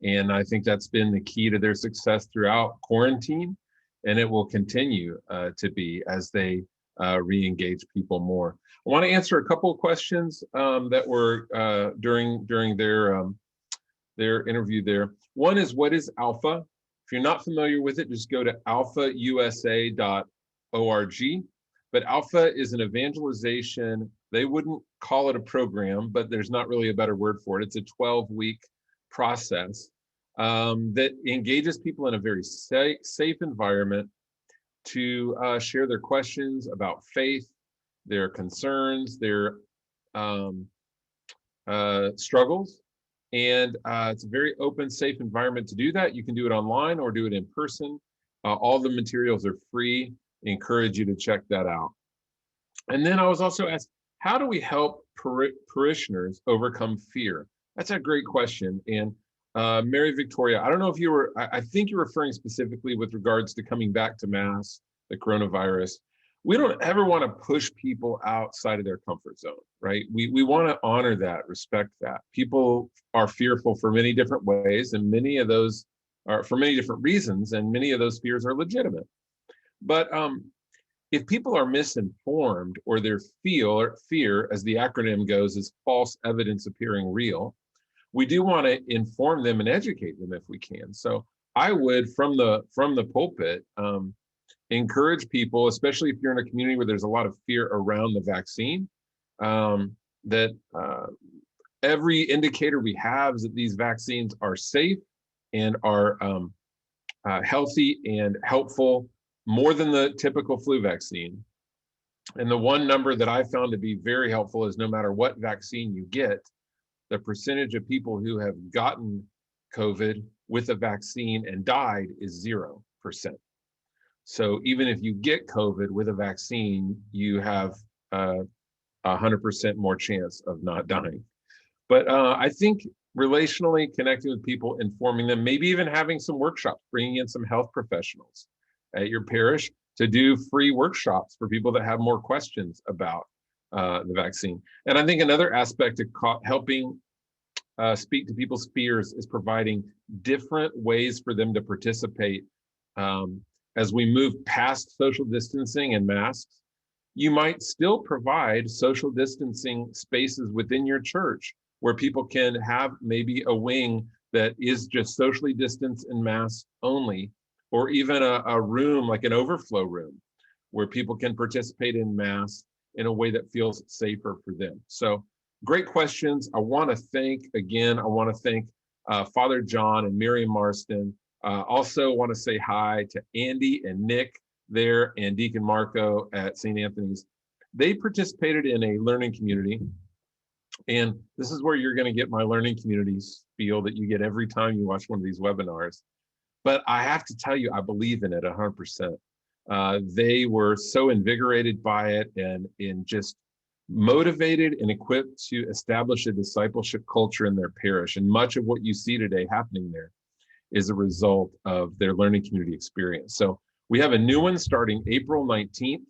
And I think that's been the key to their success throughout quarantine. And it will continue to be as they re-engage people more. I want to answer a couple of questions that were during their interview there. One is, what is Alpha? If you're not familiar with it, just go to alphausa.org. But Alpha is an evangelization. They wouldn't call it a program, but there's not really a better word for it. It's a 12-week process that engages people in a very safe environment to share their questions about faith, their concerns, their struggles. And it's a very open, safe environment to do that. You can do it online or do it in person. All the materials are free. I encourage you to check that out. And then I was also asked, how do we help parishioners overcome fear? That's a great question. And Mary Victoria, I don't know if you were, I think you're referring specifically with regards to coming back to Mass, the coronavirus. We don't ever want to push people outside of their comfort zone, right? We want to honor that, respect that. People are fearful for many different ways, and many of those are for many different reasons, and many of those fears are legitimate. But if people are misinformed, or their fear, as the acronym goes, is false evidence appearing real, we do want to inform them and educate them if we can. So I would, from the pulpit, encourage people, especially if you're in a community where there's a lot of fear around the vaccine, that every indicator we have is that these vaccines are safe and are healthy and helpful, more than the typical flu vaccine. And the one number that I found to be very helpful is, no matter what vaccine you get, the percentage of people who have gotten COVID with a vaccine and died is 0%. So even if you get COVID with a vaccine, you have 100% more chance of not dying. But I think relationally connecting with people, informing them, maybe even having some workshops, bringing in some health professionals at your parish to do free workshops for people that have more questions about the vaccine. And I think another aspect of helping speak to people's fears is providing different ways for them to participate. As we move past social distancing and masks, you might still provide social distancing spaces within your church where people can have maybe a wing that is just socially distanced and masks only, or even a room like an overflow room where people can participate in mass in a way that feels safer for them. So great questions. I want to thank Father John and Miriam Marston. Also want to say hi to Andy and Nick there and Deacon Marco at St. Anthony's. They participated in a learning community. And this is where you're going to get my learning communities feel that you get every time you watch one of these webinars. But I have to tell you, I believe in it 100%. They were so invigorated by it and just motivated and equipped to establish a discipleship culture in their parish. And much of what you see today happening there is a result of their learning community experience. So we have a new one starting April 19th.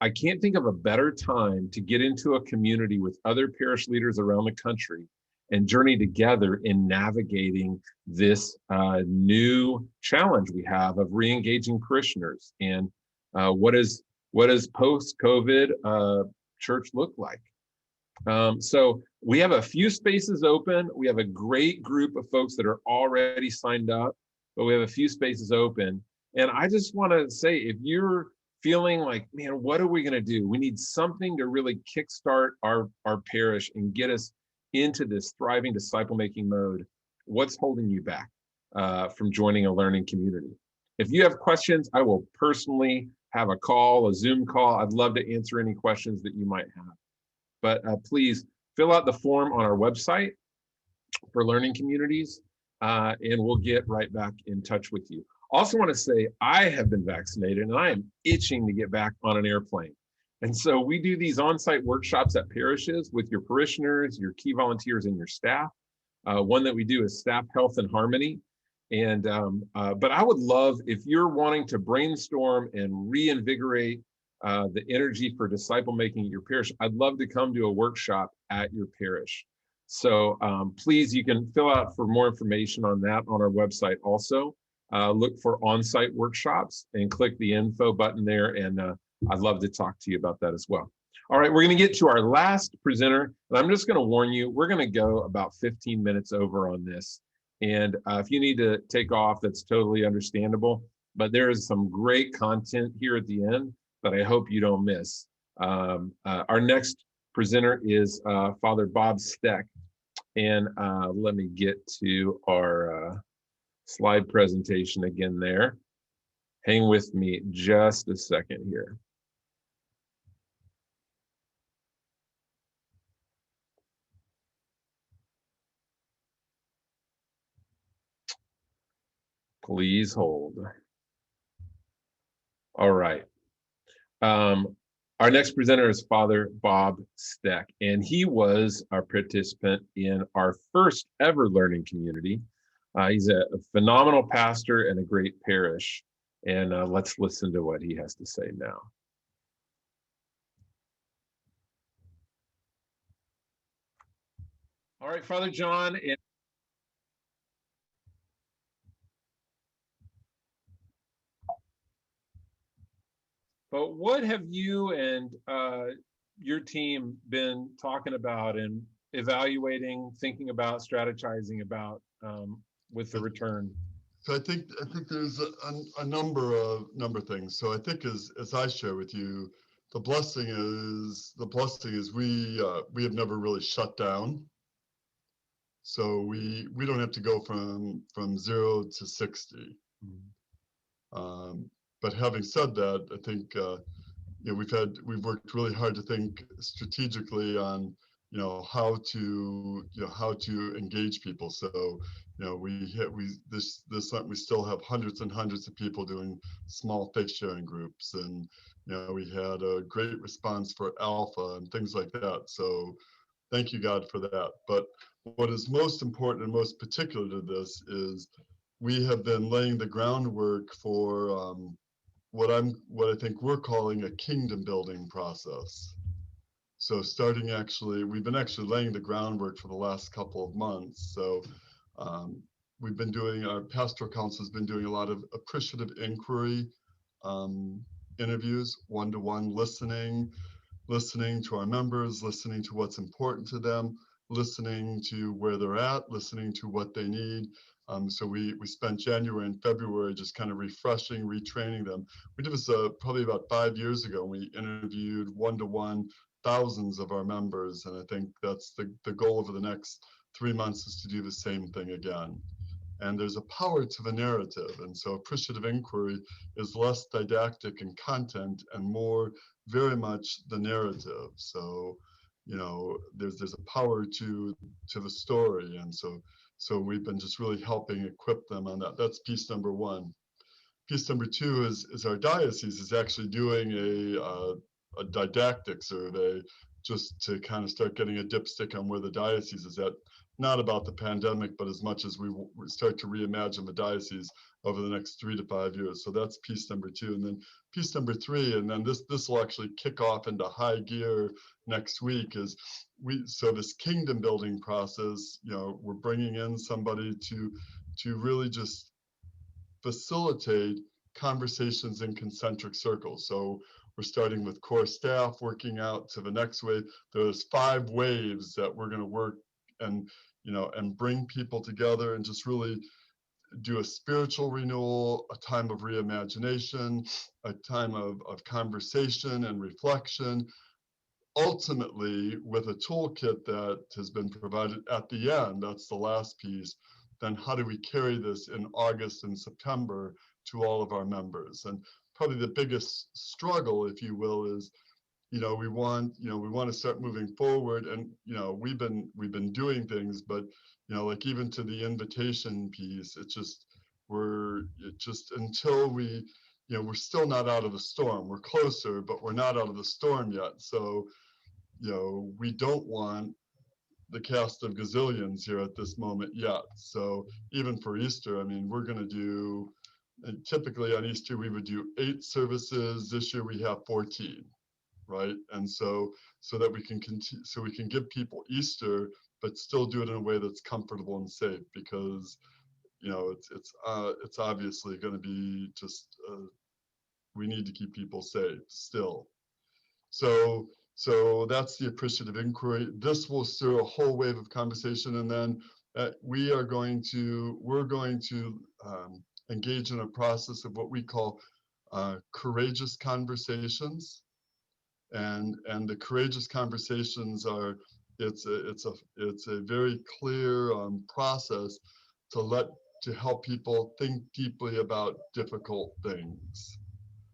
I can't think of a better time to get into a community with other parish leaders around the country and journey together in navigating this new challenge we have of re-engaging parishioners and what does post-COVID church look like. So we have a few spaces open. We have a great group of folks that are already signed up, but we have a few spaces open. And I just want to say, if you're feeling like, man, what are we going to do? We need something to really kickstart our parish and get us into this thriving disciple-making mode. What's holding you back from joining a learning community? If you have questions, I will personally have a call, a Zoom call. I'd love to answer any questions that you might have. But please fill out the form on our website for learning communities, and we'll get right back in touch with you. Also want to say, I have been vaccinated and I am itching to get back on an airplane. And so we do these on-site workshops at parishes with your parishioners, your key volunteers, and your staff. One that we do is Staff Health and Harmony. And but I would love, if you're wanting to brainstorm and reinvigorate the energy for disciple making at your parish, I'd love to come to a workshop at your parish. So please, you can fill out for more information on that on our website also. Look for on-site workshops and click the info button there, and I'd love to talk to you about that as well. All right, we're going to get to our last presenter, and I'm just going to warn you, we're going to go about 15 minutes over on this. And if you need to take off, that's totally understandable. But there is some great content here at the end that I hope you don't miss. Our next presenter is Father Bob Steck. And let me get to our slide presentation again there. Hang with me just a second here. Please hold. All right. Our next presenter is Father Bob Steck, and he was our participant in our first ever learning community. He's a phenomenal pastor and a great parish, and let's listen to what he has to say now. All right, Father John. But what have you and your team been talking about and evaluating, thinking about, strategizing about with the return? So I think there's a number of things. So I think as I share with you, the blessing is we have never really shut down. So we don't have to go from 0 to 60. Mm-hmm. But having said that, I think we've worked really hard to think strategically on how to engage people. So You know, we still have hundreds and hundreds of people doing small faith sharing groups, and you know, we had a great response for Alpha and things like that. So thank you, God, for that. But what is most important and most particular to this is we have been laying the groundwork for what I think we're calling a kingdom building process. So we've been actually laying the groundwork for the last couple of months. So um, our pastoral council has been doing a lot of appreciative inquiry um, interviews, one-to-one listening to our members, listening to what's important to them, listening to where they're at, listening to what they need. So we spent January and February just kind of refreshing, retraining them. We did this probably about 5 years ago. We interviewed one-to-one thousands of our members, and I think that's the goal over the next 3 months is to do the same thing again. And there's a power to the narrative. And so appreciative inquiry is less didactic in content and more very much the narrative. So, you know, there's a power to the story. And so we've been just really helping equip them on that. That's piece number one. Piece number two is our diocese is actually doing a didactic survey just to kind of start getting a dipstick on where the diocese is at, not about the pandemic, but as much as we start to reimagine the diocese over the next 3 to 5 years. So that's piece number two. And then piece number three, and then this will actually kick off into high gear next week, is so this kingdom building process, you know, we're bringing in somebody to really just facilitate conversations in concentric circles. So we're starting with core staff, working out to the next wave. There's 5 waves that we're going to work and, you know, and bring people together and just really do a spiritual renewal, a time of reimagination, a time of conversation and reflection, ultimately with a toolkit that has been provided at the end. That's the last piece. Then how do we carry this in August and September to all of our members? And probably the biggest struggle, if you will, is, you know, we want to start moving forward, and you know, we've been doing things, but you know, like even to the invitation piece, we're just until we, you know, we're still not out of the storm. We're closer, but we're not out of the storm yet. So, you know, we don't want the cast of gazillions here at this moment yet. So even for Easter, I mean, we're going to do, and typically on Easter, we would do 8 services. This year we have 14, right? And so that we can continue, so we can give people Easter, but still do it in a way that's comfortable and safe, because, you know, it's obviously going to be just, we need to keep people safe still. So that's the appreciative inquiry. This will stir a whole wave of conversation, and then we're going to engage in a process of what we call courageous conversations, and the courageous conversations are it's a very clear process to help people think deeply about difficult things.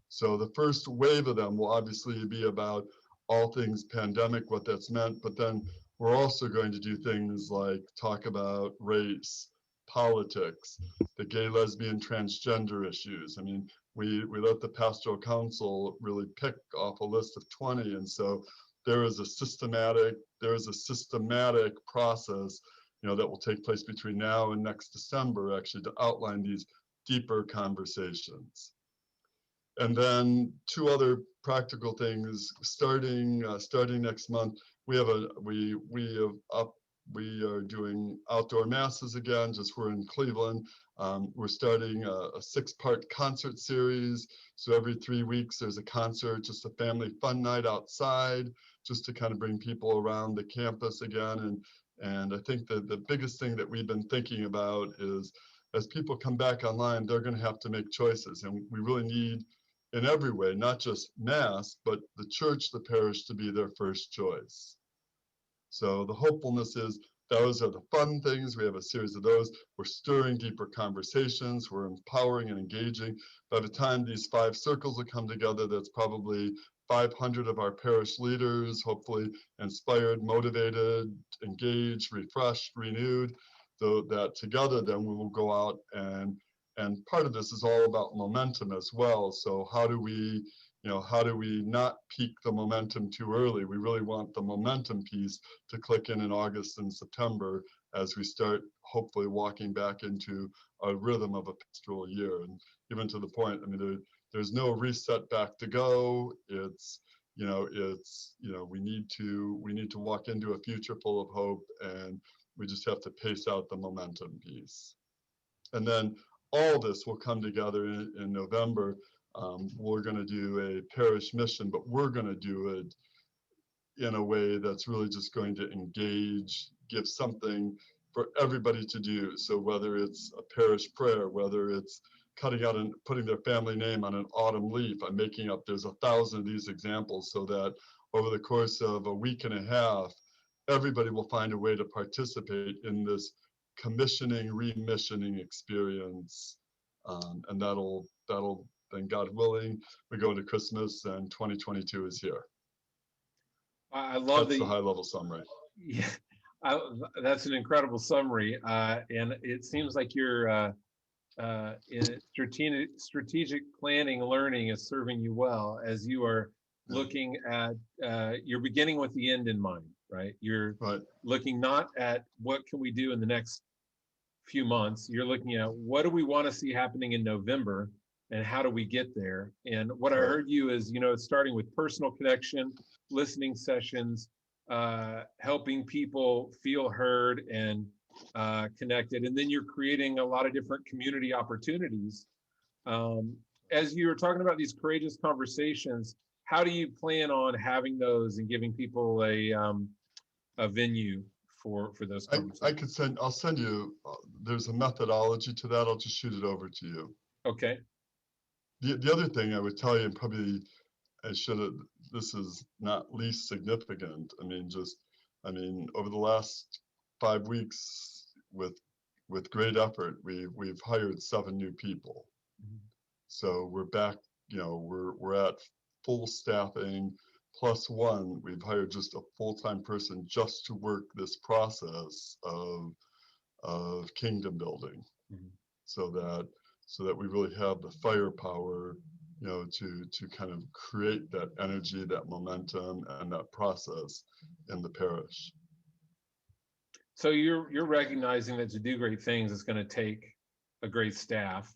So the first wave of them will obviously be about all things pandemic, what that's meant, but then we're also going to do things like talk about race, politics, the gay, lesbian, transgender issues. I mean, we let the pastoral council really pick off a list of 20, and so there is a systematic process, you know, that will take place between now and next December, actually, to outline these deeper conversations. And then 2 other practical things starting next month. We are doing outdoor masses again. Just we're in Cleveland. We're starting a 6-part concert series. So every 3 weeks there's a concert, just a family fun night outside, just to kind of bring people around the campus again. And I think that the biggest thing that we've been thinking about is, as people come back online, they're going to have to make choices, and we really need, in every way, not just Mass, but the church, the parish, to be their first choice. So the hopefulness is those are the fun things. We have a series of those. We're stirring deeper conversations. We're empowering and engaging. By the time these 5 circles will come together, that's probably 500 of our parish leaders, hopefully inspired, motivated, engaged, refreshed, renewed. that together, then we will go out and part of this is all about momentum as well. So how do we, how do we not peak the momentum too early? We really want the momentum piece to click in August and September as we start hopefully walking back into a rhythm of a pastoral year. And even to the point, I mean, there's no reset back to go. It's, we need to walk into a future full of hope, and we just have to pace out the momentum piece. And then all this will come together in November. We're going to do a parish mission, but we're going to do it in a way that's really just going to engage, give something for everybody to do. So whether it's a parish prayer, whether it's cutting out and putting their family name on an autumn leaf, I'm making up, there's 1,000 of these examples, so that over the course of a week and a half, everybody will find a way to participate in this commissioning, remissioning experience. And that'll then, God willing, we go into Christmas and 2022 is here. I love That's the high level summary. Yeah, that's an incredible summary. And it seems like you're in strategic planning, learning is serving you well as you are looking at, you're beginning with the end in mind, right? You're looking not at what can we do in the next few months. You're looking at what do we want to see happening in November and how do we get there? And what I heard you is, it's starting with personal connection, listening sessions, helping people feel heard and connected. And then you're creating a lot of different community opportunities. As you were talking about these courageous conversations, how do you plan on having those and giving people a venue for those conversations? I'll send you, there's a methodology to that. I'll just shoot it over to you. Okay. The other thing I would tell you, and probably I should have, this is not least significant. I mean, over the last 5 weeks with great effort, we've hired 7 new people. Mm-hmm. So we're back, we're at full staffing +1. We've hired just a full-time person just to work this process of kingdom building. Mm-hmm. so that we really have the firepower, to kind of create that energy, that momentum, and that process in the parish. So you're recognizing that to do great things, it's going to take a great staff.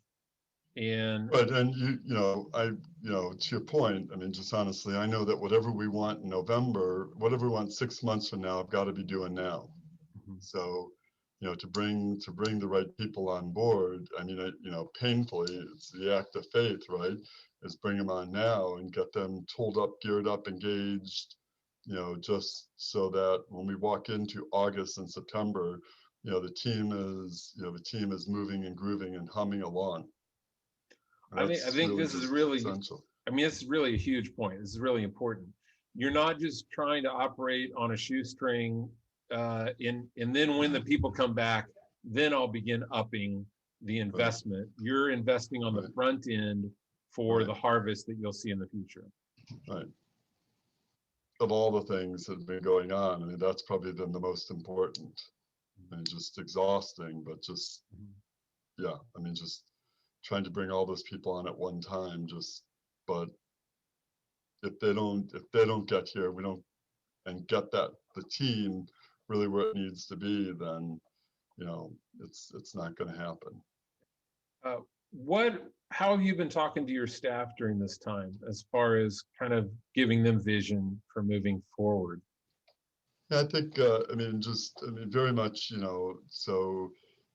And to your point, I mean, just honestly, I know that whatever we want in November, whatever we want 6 months from now, I've got to be doing now. Mm-hmm. So, to bring the right people on board, I mean, painfully, it's the act of faith, right? Is bring them on now and get them tooled up, geared up, engaged, just so that when we walk into August and September, the team is moving and grooving and humming along. I think really this is really essential. I mean, this is really a huge point. This is really important. You're not just trying to operate on a shoestring, and then when the people come back, then I'll begin upping the investment. Right. You're investing on the front end for the harvest that you'll see in the future. Right. Of all the things that have been going on, I mean, that's probably been the most important. And just exhausting, but just, yeah, I mean, just trying to bring all those people on at one time, but if they don't get here, we don't, and get the team really where it needs to be, then, it's not going to happen. How have you been talking to your staff during this time, as far as kind of giving them vision for moving forward? Yeah, I think, very much, so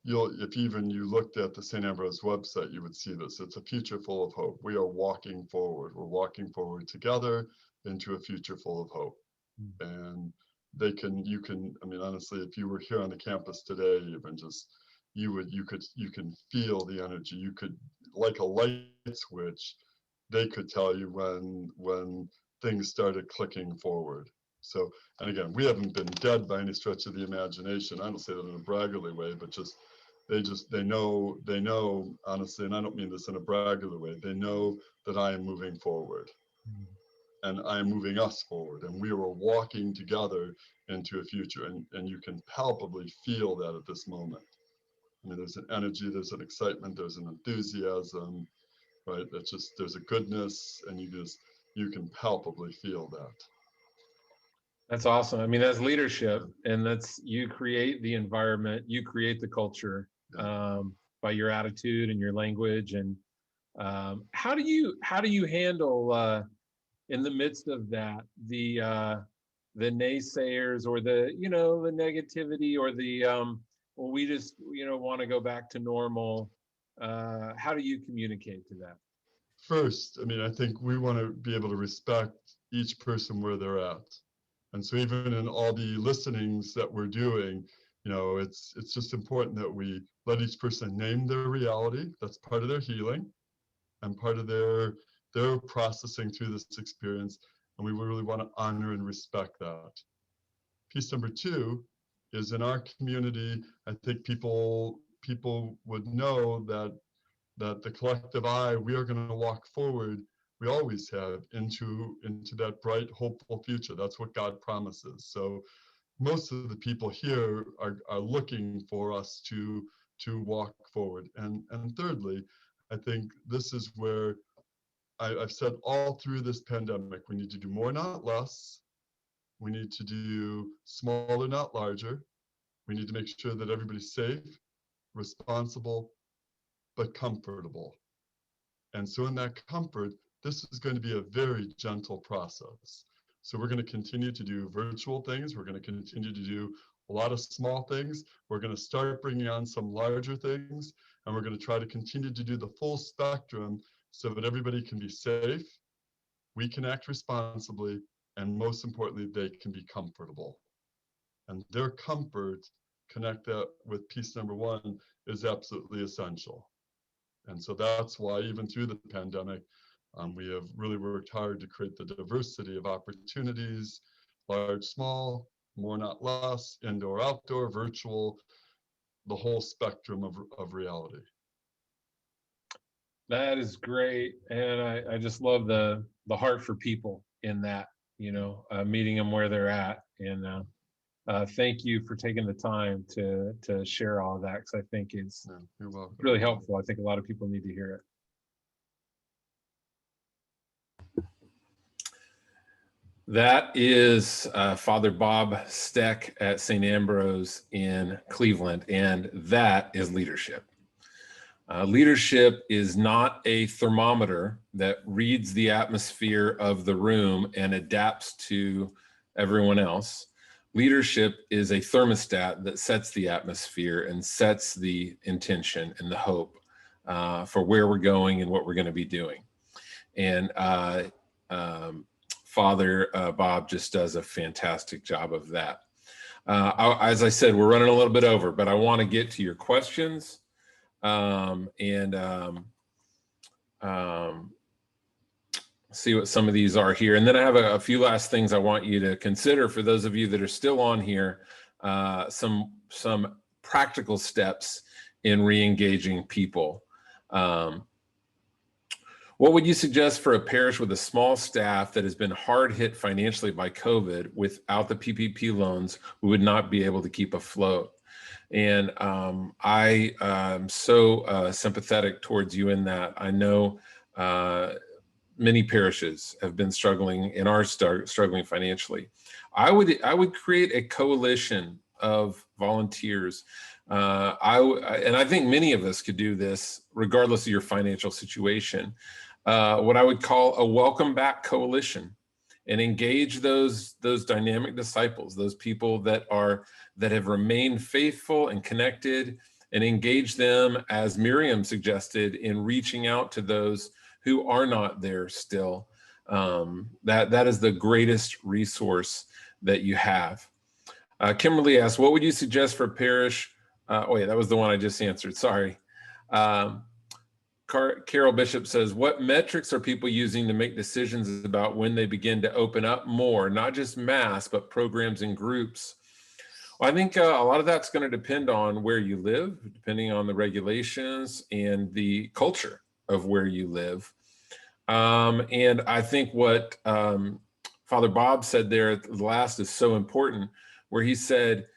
if even you looked at the St. Ambrose website, you would see this. It's a future full of hope. We are walking forward. We're walking forward together into a future full of hope. Mm. And you can, honestly, if you were here on the campus today, even just, you can feel the energy. You could, like a light switch, they could tell you when things started clicking forward. So, and again, we haven't been dead by any stretch of the imagination. I don't say that in a braggarly way, but they know, honestly, and I don't mean this in a braggarly way, they know that I am moving forward. Mm. And I am moving us forward, and we are walking together into a future, and you can palpably feel that at this moment. I mean, there's an energy, there's an excitement, there's an enthusiasm, right? That's just, there's a goodness, and you can palpably feel that. That's awesome. I mean, that's leadership, and that's, you create the environment, you create the culture by your attitude and your language. And how do you handle in the midst of that the naysayers, or the the negativity, or the well, we just want to go back to normal? How do you communicate to that? First, I mean, I think we want to be able to respect each person where they're at. And so even in all the listenings that we're doing, it's just important that we let each person name their reality. That's part of their healing and part of their processing through this experience. And we really want to honor and respect that. Piece number two is, in our community, I think people would know that the collective I, we are going to walk forward, we always have, into that bright, hopeful future. That's what God promises. So most of the people here are looking for us to walk forward. And thirdly, I think this is where I've said all through this pandemic, we need to do more, not less. We need to do smaller, not larger. We need to make sure that everybody's safe, responsible, but comfortable. And so in that comfort, this is going to be a very gentle process. So we're going to continue to do virtual things. We're going to continue to do a lot of small things. We're going to start bringing on some larger things, and we're going to try to continue to do the full spectrum so that everybody can be safe, we can act responsibly, and most importantly, they can be comfortable. And their comfort, connect that with piece number one, is absolutely essential. And so that's why, even through the pandemic, we have really worked hard to create the diversity of opportunities, large, small, more, not less, indoor, outdoor, virtual, the whole spectrum of reality. That is great. And I just love the heart for people in that, meeting them where they're at. And thank you for taking the time to share all of that, because I think it's You're welcome. really helpful. I think a lot of people need to hear it. That is Father Bob Steck at St. Ambrose in Cleveland, and that is leadership. Leadership is not a thermometer that reads the atmosphere of the room and adapts to everyone else. Leadership is a thermostat that sets the atmosphere and sets the intention and the hope for where we're going and what we're going to be doing. And Father Bob just does a fantastic job of that. As I said, we're running a little bit over, but I want to get to your questions see what some of these are here. And then I have a few last things I want you to consider for those of you that are still on here, some practical steps in re-engaging people. What would you suggest for a parish with a small staff that has been hard hit financially by COVID? Without the PPP loans, we would not be able to keep afloat. And I am so sympathetic towards you in that. I know many parishes have been struggling and are struggling financially. I would create a coalition of volunteers. And I think many of us could do this regardless of your financial situation. What I would call a welcome back coalition, and engage those dynamic disciples, those people that have remained faithful and connected, and engage them, as Miriam suggested, in reaching out to those who are not there still. That is the greatest resource that you have. Kimberly asks, what would you suggest for parish? Oh yeah, that was the one I just answered, sorry. Carol Bishop says, what metrics are people using to make decisions about when they begin to open up more, not just mass, but programs and groups? Well, I think a lot of that's going to depend on where you live, depending on the regulations and the culture of where you live. And I think what Father Bob said there at the last is so important, where he said,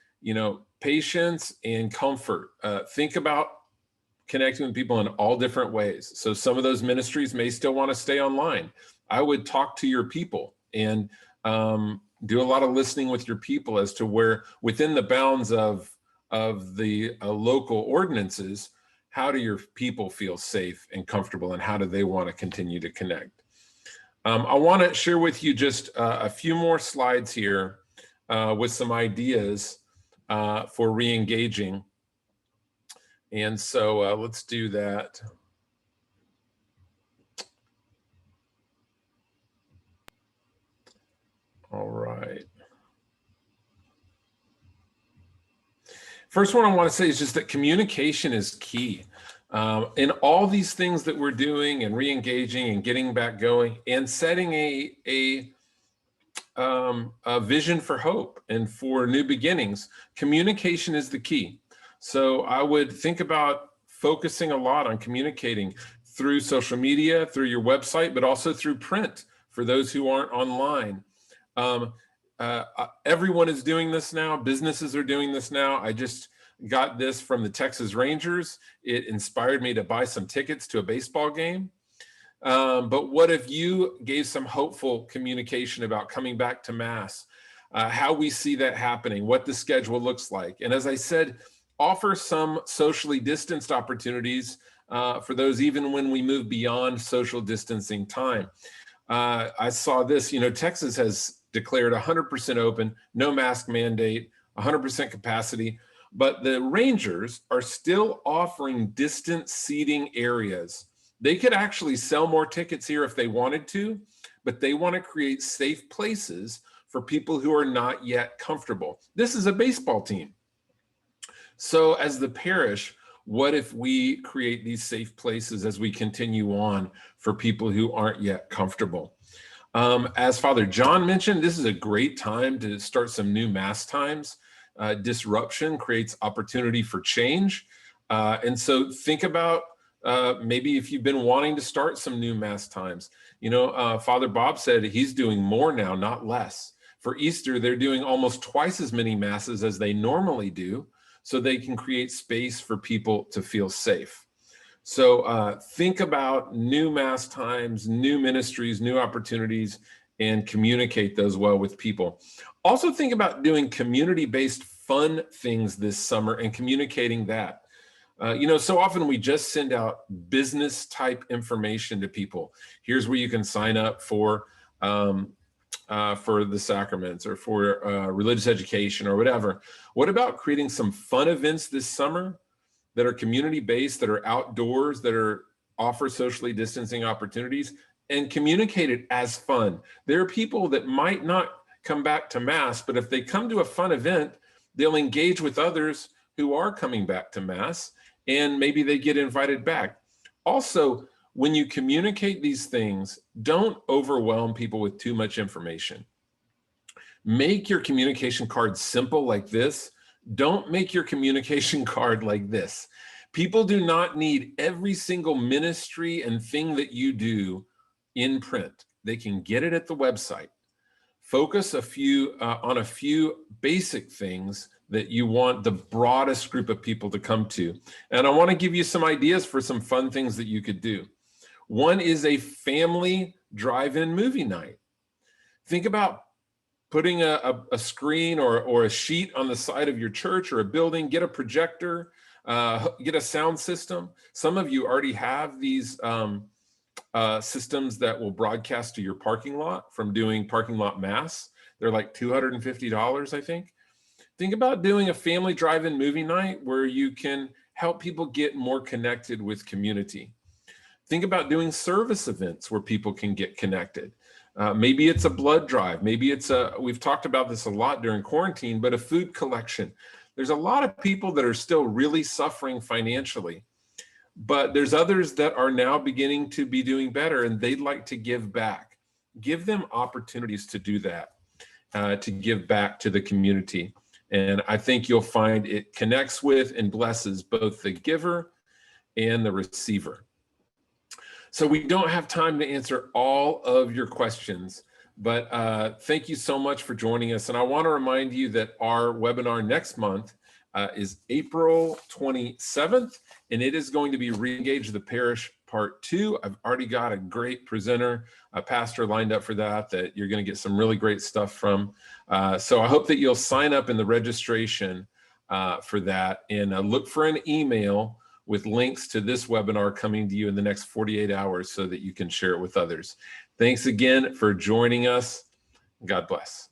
patience and comfort. Think about connecting with people in all different ways. So some of those ministries may still want to stay online. I would talk to your people and do a lot of listening with your people as to where within the bounds of the local ordinances, how do your people feel safe and comfortable, and how do they want to continue to connect? I want to share with you just a few more slides here with some ideas for re-engaging. And so let's do that. All right. First one I want to say is just that communication is key. In all these things that we're doing and re-engaging and getting back going and setting a vision for hope and for new beginnings, communication is the key. So I would think about focusing a lot on communicating through social media, through your website, but also through print for those who aren't online. Everyone is doing this now. Businesses are doing this now. I just got this from the Texas Rangers. It inspired me to buy some tickets to a baseball game. But what if you gave some hopeful communication about coming back to Mass, how we see that happening, what the schedule looks like. And as I said, offer some socially distanced opportunities for those even when we move beyond social distancing time. I saw this, Texas has declared 100% open, no mask mandate, 100% capacity, but the Rangers are still offering distance seating areas. They could actually sell more tickets here if they wanted to, but they want to create safe places for people who are not yet comfortable. This is a baseball team. So as the parish, what if we create these safe places as we continue on for people who aren't yet comfortable? As Father John mentioned, this is a great time to start some new Mass times. Disruption creates opportunity for change. And so think about maybe if you've been wanting to start some new Mass times. Father Bob said he's doing more now, not less. For Easter, they're doing almost twice as many Masses as they normally do, so they can create space for people to feel safe. So think about new Mass times, new ministries, new opportunities, and communicate those well with people. Also think about doing community-based fun things this summer and communicating that. So often we just send out business type information to people. Here's where you can sign up for the sacraments or for religious education or whatever. What about creating some fun events this summer that are community-based, that are outdoors, that offer socially distancing opportunities, and communicate it as fun? There are people that might not come back to Mass, but if they come to a fun event, they'll engage with others who are coming back to Mass, and maybe they get invited back. Also, when you communicate these things, don't overwhelm people with too much information. Make your communication card simple like this. Don't make your communication card like this. People do not need every single ministry and thing that you do in print. They can get it at the website. Focus on a few basic things that you want the broadest group of people to come to. And I want to give you some ideas for some fun things that you could do. One is a family drive-in movie night. Think about putting a screen or a sheet on the side of your church or a building, get a projector, get a sound system. Some of you already have these systems that will broadcast to your parking lot from doing parking lot Mass. They're like $250, I think. Think about doing a family drive-in movie night where you can help people get more connected with community. Think about doing service events where people can get connected. Maybe it's a blood drive. Maybe we've talked about this a lot during quarantine, but a food collection. There's a lot of people that are still really suffering financially, but there's others that are now beginning to be doing better and they'd like to give back. Give them opportunities to do that, to give back to the community. And I think you'll find it connects with and blesses both the giver and the receiver. So we don't have time to answer all of your questions, but thank you so much for joining us. And I want to remind you that our webinar next month is April 27th, and it is going to be ReEngage the Parish Part 2. I've already got a great presenter, a pastor lined up for that you're going to get some really great stuff from. So I hope that you'll sign up in the registration for that, and look for an email with links to this webinar coming to you in the next 48 hours so that you can share it with others. Thanks again for joining us. God bless.